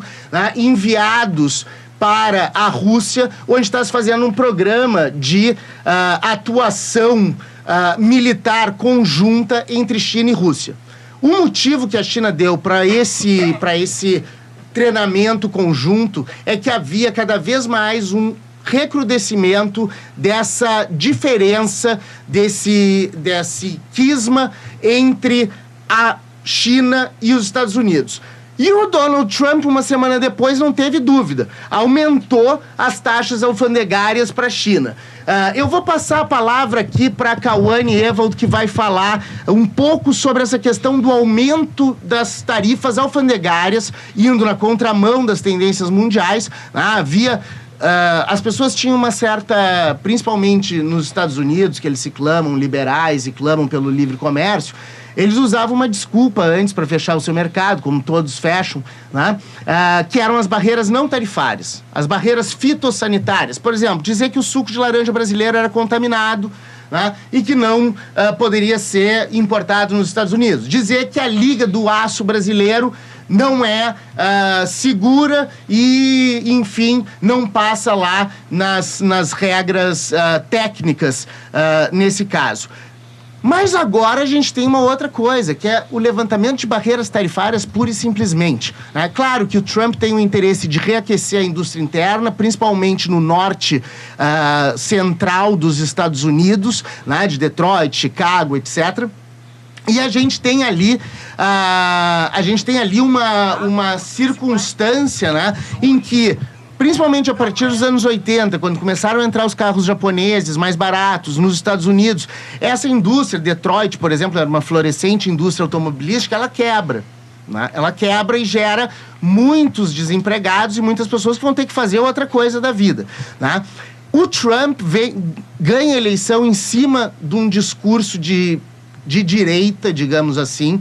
enviados para a Rússia, onde está se fazendo um programa de atuação militar conjunta entre China e Rússia. O motivo que a China deu para esse treinamento conjunto é que havia cada vez mais um recrudescimento dessa diferença, desse quisma entre a China e os Estados Unidos. E o Donald Trump, uma semana depois, não teve dúvida, aumentou as taxas alfandegárias para a China. Eu vou passar a palavra aqui para a Kawane Ewald, que vai falar um pouco sobre essa questão do aumento das tarifas alfandegárias, indo na contramão das tendências mundiais. As pessoas tinham uma certa, principalmente nos Estados Unidos, que eles se clamam liberais e clamam pelo livre comércio, eles usavam uma desculpa antes para fechar o seu mercado, como todos fecham, que eram as barreiras não tarifárias, as barreiras fitossanitárias. Por exemplo, dizer que o suco de laranja brasileiro era contaminado, e que não poderia ser importado nos Estados Unidos. Dizer que a liga do aço brasileiro não é segura e, enfim, não passa lá nas regras técnicas nesse caso. Mas agora a gente tem uma outra coisa, que é o levantamento de barreiras tarifárias pura e simplesmente. Claro que o Trump tem o interesse de reaquecer a indústria interna, principalmente no norte central dos Estados Unidos, de Detroit, Chicago, etc., e a gente tem ali uma circunstância, em que, principalmente a partir dos anos 80, quando começaram a entrar os carros japoneses mais baratos nos Estados Unidos, essa indústria, Detroit, por exemplo, era uma florescente indústria automobilística, ela quebra. Ela quebra e gera muitos desempregados e muitas pessoas que vão ter que fazer outra coisa da vida. O Trump ganha a eleição em cima de um discurso de direita, digamos assim,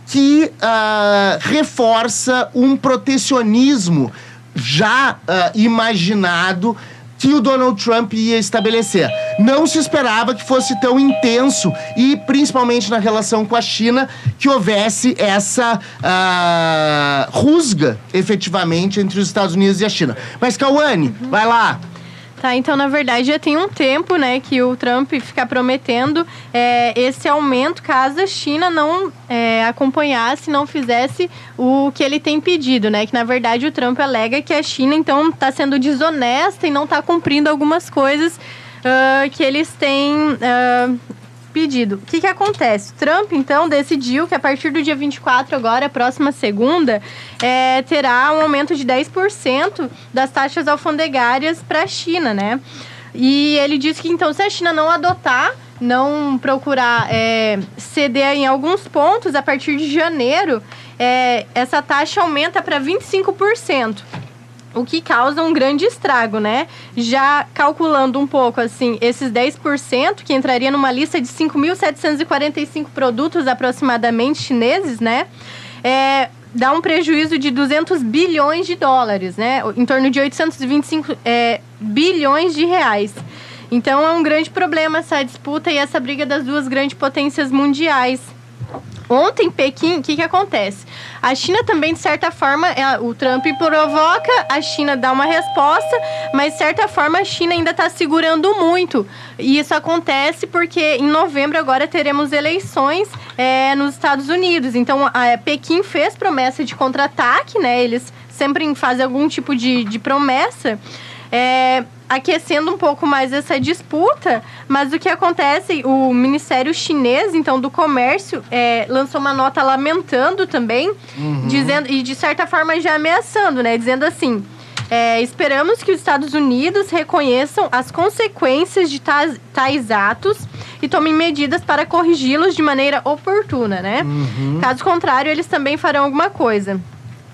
que reforça um protecionismo já imaginado que o Donald Trump ia estabelecer. Não se esperava que fosse tão intenso e, principalmente na relação com a China, que houvesse essa rusga, efetivamente, entre os Estados Unidos e a China. Mas, Kawane, vai lá. Tá, então, na verdade, já tem um tempo, que o Trump fica prometendo esse aumento caso a China não acompanhasse, não fizesse o que ele tem pedido, Que, na verdade, o Trump alega que a China, então, está sendo desonesta e não está cumprindo algumas coisas que eles têm pedido. O que acontece? Trump, então, decidiu que a partir do dia 24, agora, próxima segunda, terá um aumento de 10% das taxas alfandegárias para a China, E ele disse que, então, se a China não adotar, não procurar ceder em alguns pontos, a partir de janeiro, essa taxa aumenta para 25%. O que causa um grande estrago, Já calculando um pouco, assim, esses 10%, que entraria numa lista de 5.745 produtos aproximadamente chineses, dá um prejuízo de 200 bilhões de dólares, Em torno de 825 bilhões de reais. Então, é um grande problema essa disputa e essa briga das duas grandes potências mundiais. Ontem, em Pequim, o que acontece? A China também, de certa forma, o Trump provoca, a China dá uma resposta, mas, de certa forma, a China ainda está segurando muito. E isso acontece porque, em novembro, agora teremos eleições nos Estados Unidos. Então, Pequim fez promessa de contra-ataque, né? Eles sempre fazem algum tipo de promessa, aquecendo um pouco mais essa disputa, mas o que acontece, o Ministério Chinês, então, do Comércio, lançou uma nota lamentando também, dizendo, e de certa forma já ameaçando, né? Dizendo assim, esperamos que os Estados Unidos reconheçam as consequências de tais atos e tomem medidas para corrigi-los de maneira oportuna, né? Caso contrário, eles também farão alguma coisa.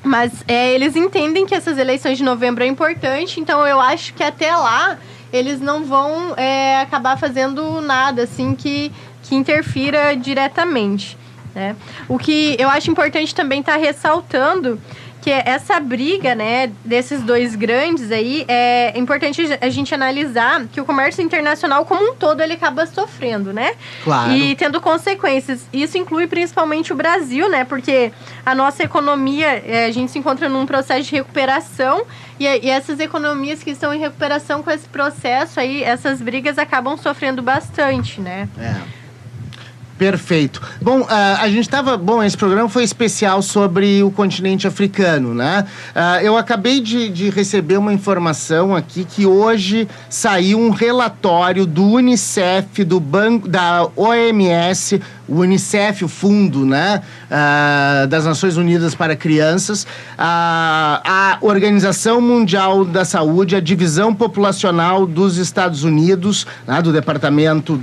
Mas eles entendem que essas eleições de novembro é importante, então eu acho que até lá eles não vão acabar fazendo nada assim que interfira diretamente, né? O que eu acho importante também estar ressaltando que essa briga, né, desses dois grandes aí, é importante a gente analisar que o comércio internacional como um todo ele acaba sofrendo, né? Claro. E tendo consequências. Isso inclui principalmente o Brasil, né? Porque a nossa economia, a gente se encontra num processo de recuperação e essas economias que estão em recuperação com esse processo aí, essas brigas acabam sofrendo bastante, né? Perfeito. Bom, a gente estava... Bom, esse programa foi especial sobre o continente africano, né? Eu acabei de receber uma informação aqui que hoje saiu um relatório do UNICEF, do Banco, da OMS, o UNICEF, o fundo, né, das Nações Unidas para Crianças, a Organização Mundial da Saúde, a Divisão Populacional dos Estados Unidos, né, do departamento,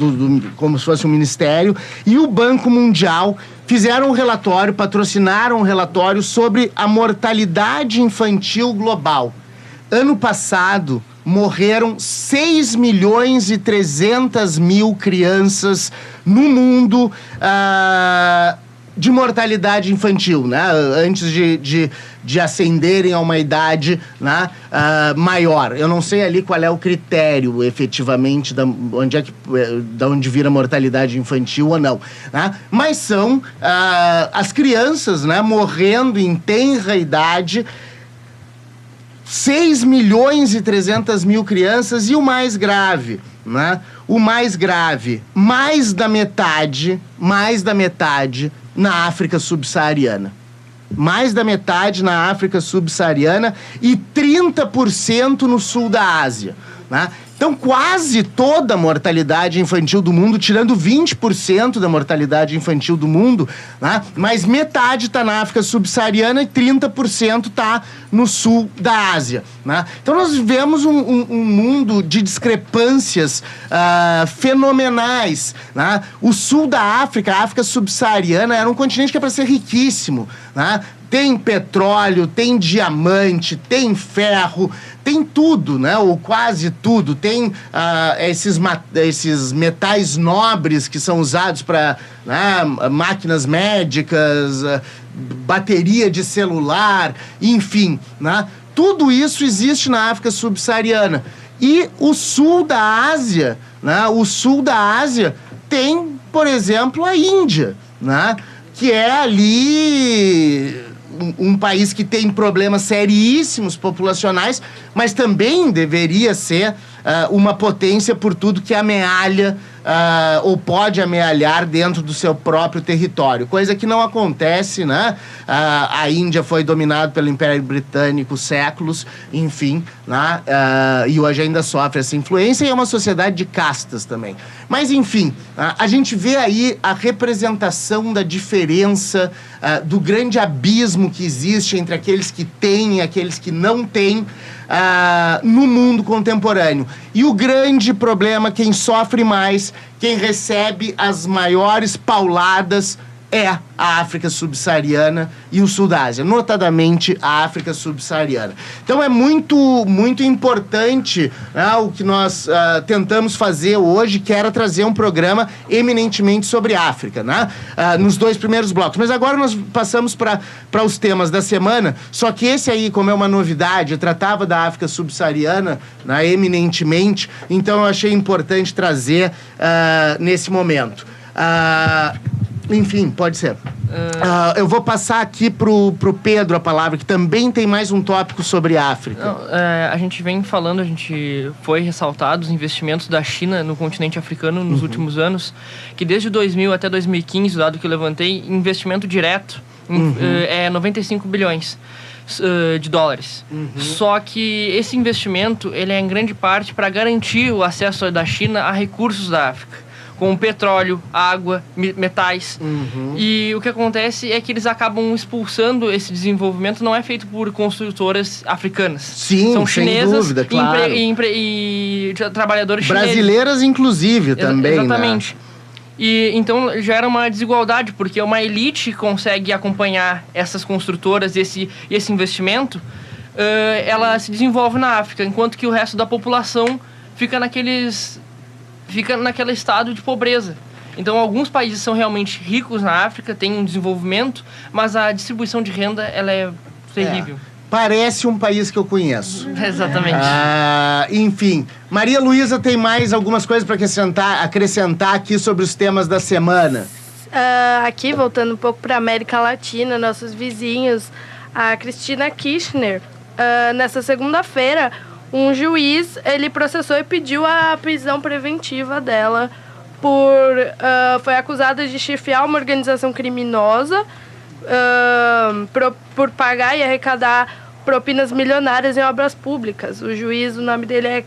como se fosse um ministério, e o Banco Mundial fizeram um relatório, patrocinaram um relatório sobre a mortalidade infantil global. Ano passado, morreram 6.300.000 crianças no mundo de mortalidade infantil, né? Antes de ascenderem a uma idade, né, maior. Eu não sei ali qual é o critério, efetivamente, da onde vira mortalidade infantil ou não, né? Mas são as crianças, né, morrendo em tenra idade, 6.300.000 crianças, e o mais grave, né? O mais grave, mais da metade na África subsaariana. Mais da metade na África subsaariana e 30% no sul da Ásia, né? Então, quase toda a mortalidade infantil do mundo, tirando 20% da mortalidade infantil do mundo, né? Mas metade está na África subsaariana e 30% está no sul da Ásia, né? Então, nós vivemos um mundo de discrepâncias fenomenais, né? O sul da África, a África subsaariana, era um continente que é para ser riquíssimo, né? Tem petróleo, tem diamante, tem ferro, tem tudo, né? Ou quase tudo. Tem esses metais nobres que são usados para, né, máquinas médicas, bateria de celular, enfim, né? Tudo isso existe na África subsaariana. E o sul da Ásia, né? O sul da Ásia tem, por exemplo, a Índia, né? Que é ali um país que tem problemas seríssimos populacionais, mas também deveria ser uma potência por tudo que amealha ou pode amealhar dentro do seu próprio território, coisa que não acontece, né? A Índia foi dominada pelo Império Britânico séculos, enfim, né? E hoje ainda sofre essa influência, e é uma sociedade de castas também. Mas, enfim, a gente vê aí a representação da diferença, do grande abismo que existe entre aqueles que têm e aqueles que não têm no mundo contemporâneo. E o grande problema, quem sofre mais, quem recebe as maiores pauladas, é a África subsaariana e o sul da Ásia, notadamente a África subsaariana. Então é muito, muito importante, né, o que nós tentamos fazer hoje, que era trazer um programa eminentemente sobre África, né, nos dois primeiros blocos. Mas agora nós passamos para os temas da semana, só que esse aí, como é uma novidade, tratava da África subsaariana, né, eminentemente, então eu achei importante trazer nesse momento. Enfim, pode ser. Eu vou passar aqui pro Pedro a palavra, que também tem mais um tópico sobre a África. Não, a gente vem falando, a gente foi ressaltado os investimentos da China no continente africano nos últimos anos, que desde 2000 até 2015, o dado que eu levantei, investimento direto é 95 bilhões de dólares. Só que esse investimento, ele é em grande parte para garantir o acesso da China a recursos da África, como petróleo, água, metais. E o que acontece é que eles acabam expulsando esse desenvolvimento, não é feito por construtoras africanas. Sim, são chinesas, sem dúvida, claro. E trabalhadores brasileiras, chineses. Inclusive, também, exatamente. Né? E então gera uma desigualdade, porque uma elite consegue acompanhar essas construtoras, esse investimento, ela se desenvolve na África, enquanto que o resto da população fica naquele estado de pobreza. Então, alguns países são realmente ricos na África, têm um desenvolvimento, mas a distribuição de renda, ela é terrível. Parece um país que eu conheço. Exatamente. Enfim, Maria Luísa tem mais algumas coisas para acrescentar aqui sobre os temas da semana. Aqui, voltando um pouco para a América Latina, nossos vizinhos, a Cristina Kirchner, nessa segunda-feira, um juiz, ele processou e pediu a prisão preventiva dela foi acusada de chefiar uma organização criminosa por pagar e arrecadar propinas milionárias em obras públicas. O juiz, o nome dele é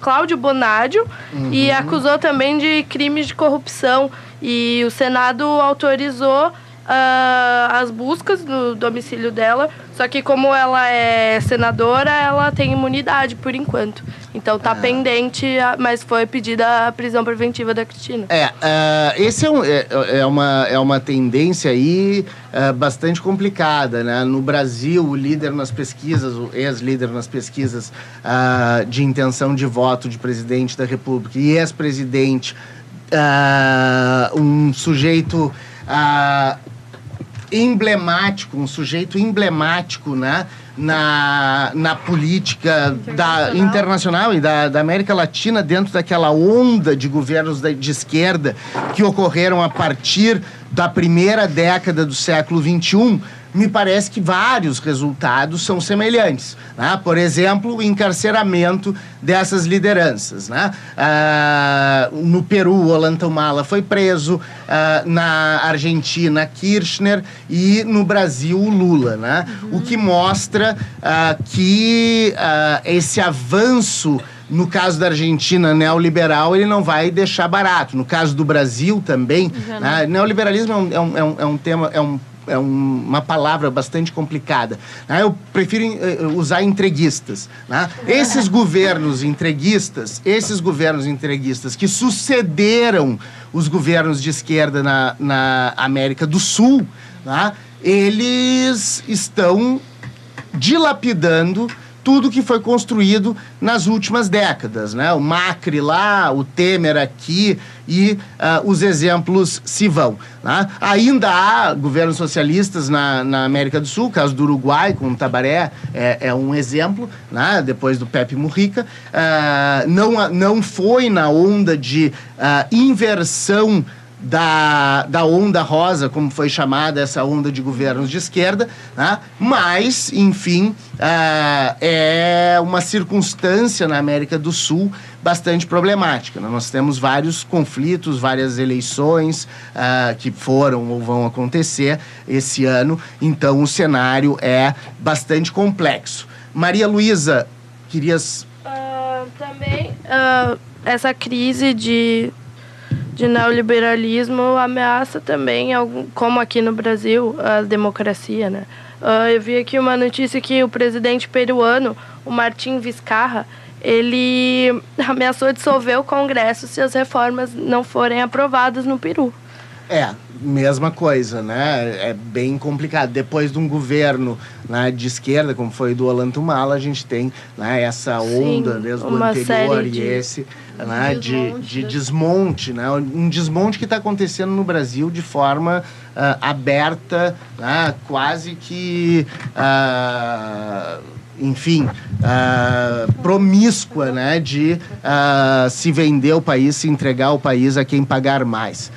Cláudio Bonadio, e acusou também de crimes de corrupção. E o Senado autorizou as buscas no domicílio dela, só que como ela é senadora, ela tem imunidade por enquanto. Então tá pendente, mas foi pedida a prisão preventiva da Cristina. Esse é uma tendência aí bastante complicada, né? No Brasil, o líder nas pesquisas, o ex-líder nas pesquisas de intenção de voto de presidente da República e ex-presidente, um sujeito emblemático, né, na política internacional e da América Latina, dentro daquela onda de governos de esquerda que ocorreram a partir da primeira década do século XXI. Me parece que vários resultados são semelhantes, né? Por exemplo, o encarceramento dessas lideranças, né? No Peru, o Ollanta Humala foi preso, na Argentina, Kirchner, e no Brasil, o Lula, né? O que mostra que esse avanço, no caso da Argentina, neoliberal, ele não vai deixar barato. No caso do Brasil também, né? Neoliberalismo é um tema, é uma palavra bastante complicada. Eu prefiro usar entreguistas. Né? Esses governos entreguistas que sucederam os governos de esquerda na América do Sul, né? Eles estão dilapidando tudo que foi construído nas últimas décadas, né? O Macri lá, o Temer aqui, e os exemplos se vão, né? Ainda há governos socialistas na América do Sul, o caso do Uruguai, com o Tabaré é um exemplo, né? Depois do Pepe Mujica. Não foi na onda de inversão da onda rosa, como foi chamada essa onda de governos de esquerda, né? Mas, enfim, é uma circunstância na América do Sul bastante problemática, né? Nós temos vários conflitos, várias eleições que foram ou vão acontecer esse ano, então o cenário é bastante complexo. Maria Luísa, querias... Também, essa crise de neoliberalismo ameaça também, como aqui no Brasil, a democracia, né? Eu vi aqui uma notícia que o presidente peruano, o Martín Vizcarra, ele ameaçou dissolver o Congresso se as reformas não forem aprovadas no Peru. Mesma coisa, né? É bem complicado. Depois de um governo, né, de esquerda, como foi do Ollanta Humala, a gente tem, né, essa onda desde o anterior e esse, né, de desmonte, né? Um desmonte que está acontecendo no Brasil de forma enfim, promíscua, né, de se vender o país, se entregar o país a quem pagar mais.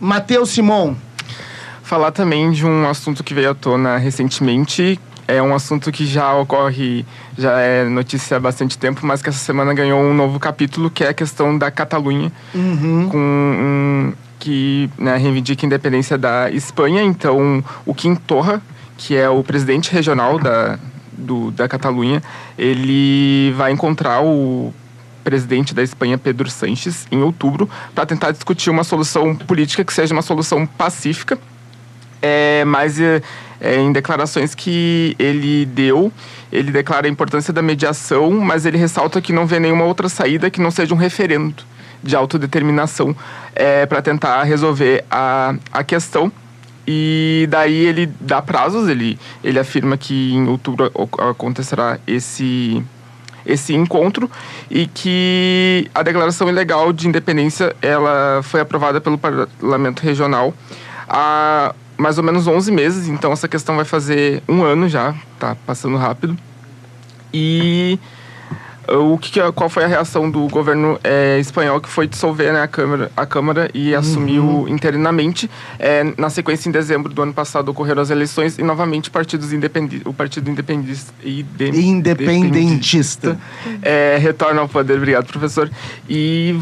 Matheus Simon. Falar também de um assunto que veio à tona recentemente. É um assunto que já é notícia há bastante tempo, mas que essa semana ganhou um novo capítulo, que é a questão da Catalunha, que, né, reivindica a independência da Espanha. Então, o Quim Torra, que é o presidente regional da Catalunha, ele vai encontrar o presidente da Espanha, Pedro Sánchez, em outubro, para tentar discutir uma solução política que seja uma solução pacífica. Mas em declarações que ele deu, ele declara a importância da mediação, mas ele ressalta que não vê nenhuma outra saída que não seja um referendo de autodeterminação para tentar resolver a questão. E daí ele dá prazos, ele afirma que em outubro acontecerá esse encontro e que a declaração ilegal de independência ela foi aprovada pelo Parlamento Regional há mais ou menos 11 meses, então essa questão vai fazer 1 ano já, tá passando rápido. E qual foi a reação do governo espanhol, que foi dissolver, né, a Câmara e assumiu interinamente. Na sequência, em dezembro do ano passado, ocorreram as eleições e novamente o Partido Independentista retorna ao poder. Obrigado, professor. E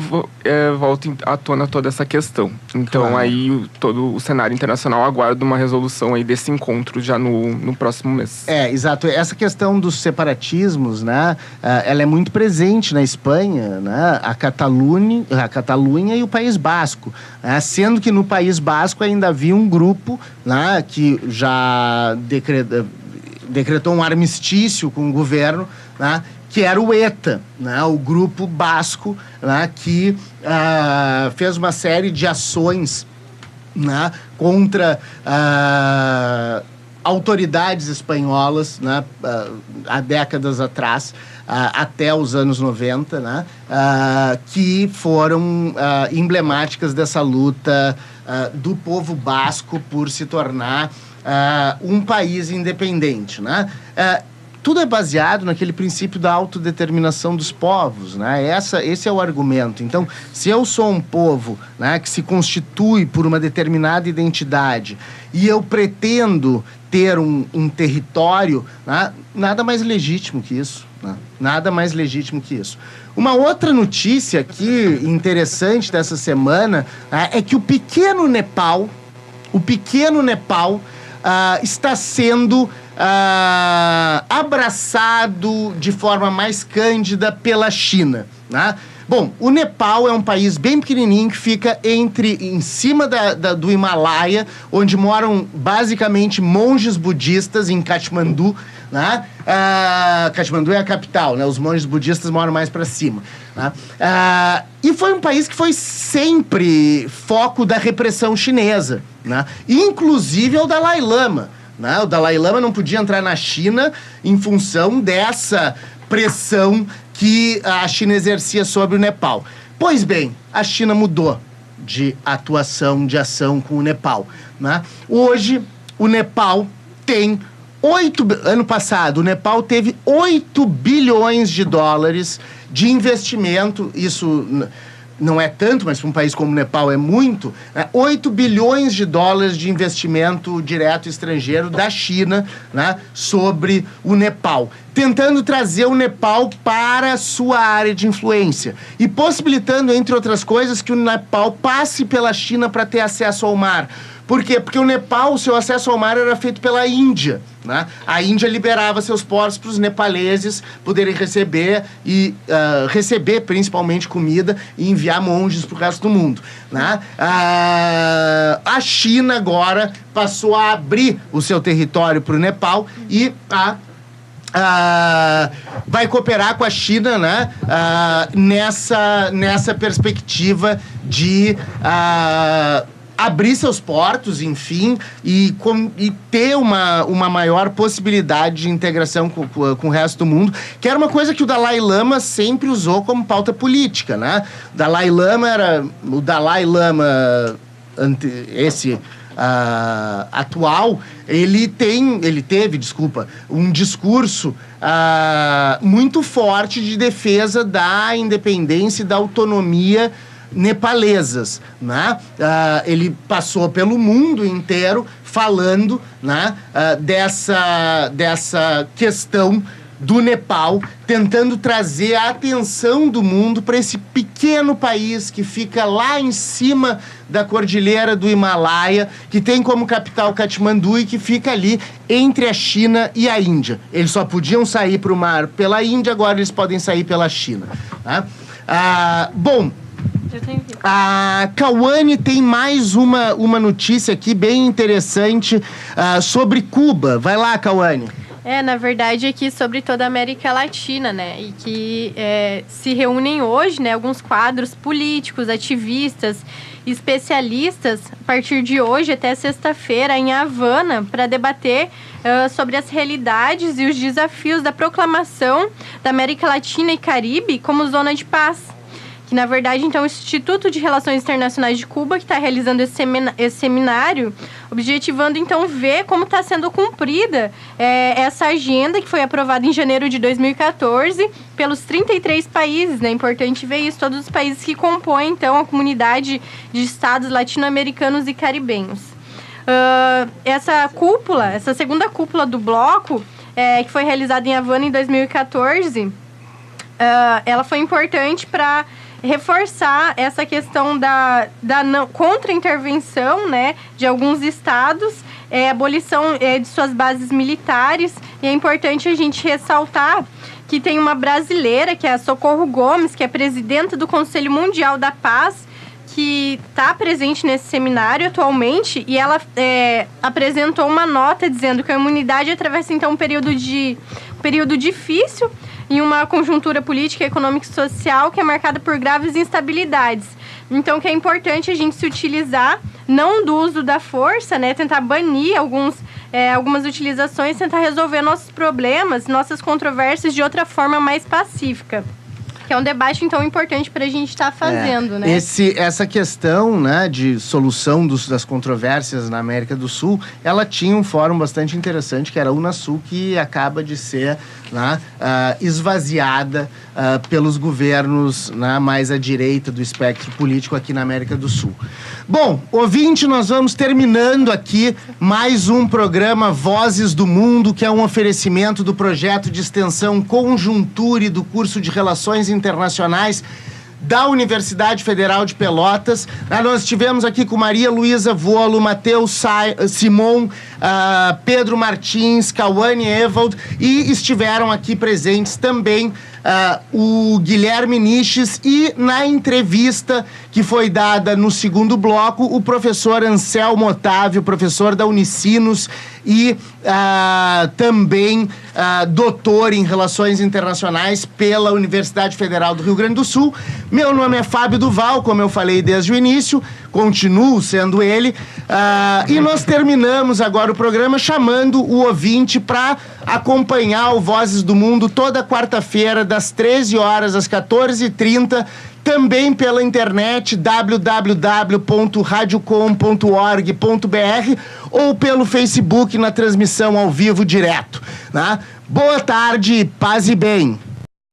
volta à tona toda essa questão. Então, aí todo o cenário internacional aguarda uma resolução aí desse encontro já no próximo mês. Exato. Essa questão dos separatismos, né, ela é muito presente na Espanha, né? A Catalunha e o País Basco, né? Sendo que no País Basco ainda havia um grupo, né, que já decretou um armistício com o governo, né, que era o ETA, né, o grupo basco, né, que fez uma série de ações, né, contra autoridades espanholas, né, há décadas atrás, até os anos 90, né, que foram emblemáticas dessa luta do povo basco por se tornar um país independente, né? Tudo é baseado naquele princípio da autodeterminação dos povos, né? Esse é o argumento. Então, se eu sou um povo, né, que se constitui por uma determinada identidade e eu pretendo ter um território, né, nada mais legítimo que isso. Né? Nada mais legítimo que isso. Uma outra notícia aqui interessante dessa semana é que o pequeno Nepal está sendo abraçado de forma mais cândida pela China, né? Bom, o Nepal é um país bem pequenininho que fica em cima do Himalaia, onde moram basicamente monges budistas em Katmandu, né? Katmandu é a capital, né? Os monges budistas moram mais para cima, né? E foi um país que foi sempre foco da repressão chinesa, né? Inclusive ao Dalai Lama, né? O Dalai Lama não podia entrar na China em função dessa pressão que a China exercia sobre o Nepal. Pois bem, a China mudou de ação com o Nepal, né? Hoje, o Nepal tem ano passado, o Nepal teve 8 bilhões de dólares de investimento. Isso não é tanto, mas para um país como o Nepal é muito, né? 8 bilhões de dólares de investimento direto estrangeiro da China, né, sobre o Nepal, tentando trazer o Nepal para sua área de influência e possibilitando, entre outras coisas, que o Nepal passe pela China para ter acesso ao mar. Por quê? Porque o Nepal, o seu acesso ao mar era feito pela Índia, né? A Índia liberava seus portos para os nepaleses poderem receber principalmente comida e enviar monges para o resto do mundo, né? A China agora passou a abrir o seu território para o Nepal e vai cooperar com a China, né, nessa perspectiva de abrir seus portos, enfim, e ter uma maior possibilidade de integração com o resto do mundo, que era uma coisa que o Dalai Lama sempre usou como pauta política, né? O Dalai Lama, esse atual, ele teve um discurso muito forte de defesa da independência e da autonomia nepalesas, né? Ele passou pelo mundo inteiro falando, né, dessa questão do Nepal, tentando trazer a atenção do mundo para esse pequeno país que fica lá em cima da cordilheira do Himalaia, que tem como capital Katmandu e que fica ali entre a China e a Índia. Eles só podiam sair para o mar pela Índia, agora eles podem sair pela China. Tá? Bom, a Cauane tem mais uma notícia aqui bem interessante sobre Cuba. Vai lá, Cauane. Na verdade, aqui sobre toda a América Latina, né? E que se reúnem hoje, né, alguns quadros políticos, ativistas, especialistas, a partir de hoje até sexta-feira, em Havana, para debater sobre as realidades e os desafios da proclamação da América Latina e Caribe como zona de paz. Que, na verdade, então, o Instituto de Relações Internacionais de Cuba, que está realizando esse seminário, objetivando, então, ver como está sendo cumprida essa agenda que foi aprovada em janeiro de 2014 pelos 33 países, né? É importante ver isso, todos os países que compõem, então, a comunidade de estados latino-americanos e caribenhos. Essa segunda cúpula do bloco, que foi realizada em Havana em 2014, ela foi importante para reforçar essa questão da contra-intervenção, né, de alguns estados, abolição de suas bases militares. E é importante a gente ressaltar que tem uma brasileira, que é a Socorro Gomes, que é presidenta do Conselho Mundial da Paz, que está presente nesse seminário atualmente, e ela apresentou uma nota dizendo que a humanidade atravessa, então, um período difícil em uma conjuntura política, econômica e social que é marcada por graves instabilidades. Então, que é importante a gente se utilizar, não do uso da força, né? Tentar banir algumas utilizações, tentar resolver nossos problemas, nossas controvérsias de outra forma mais pacífica. Que é um debate, então, importante para a gente estar fazendo, né? Essa questão, né, de solução das controvérsias na América do Sul, ela tinha um fórum bastante interessante, que era a Unasul, que acaba de ser, né, esvaziada pelos governos, né, mais à direita do espectro político aqui na América do Sul. Bom, ouvinte, nós vamos terminando aqui mais um programa Vozes do Mundo, que é um oferecimento do projeto de extensão Conjunture do curso de Relações Internacionais da Universidade Federal de Pelotas. Nós estivemos aqui com Maria Luísa Volo, Matheus Simon, Pedro Martins, Cauane Ewald, e estiveram aqui presentes também o Guilherme Niches, e na entrevista que foi dada no segundo bloco, o professor Anselmo Otávio, professor da Unicinos e também doutor em Relações Internacionais pela Universidade Federal do Rio Grande do Sul. Meu nome é Fábio Duval, como eu falei desde o início, continuo sendo ele, e nós terminamos agora o programa chamando o ouvinte para acompanhar o Vozes do Mundo toda quarta-feira, das 13 horas às 14h30, também pela internet www.radiocom.org.br ou pelo Facebook na transmissão ao vivo direto, né? Boa tarde, paz e bem.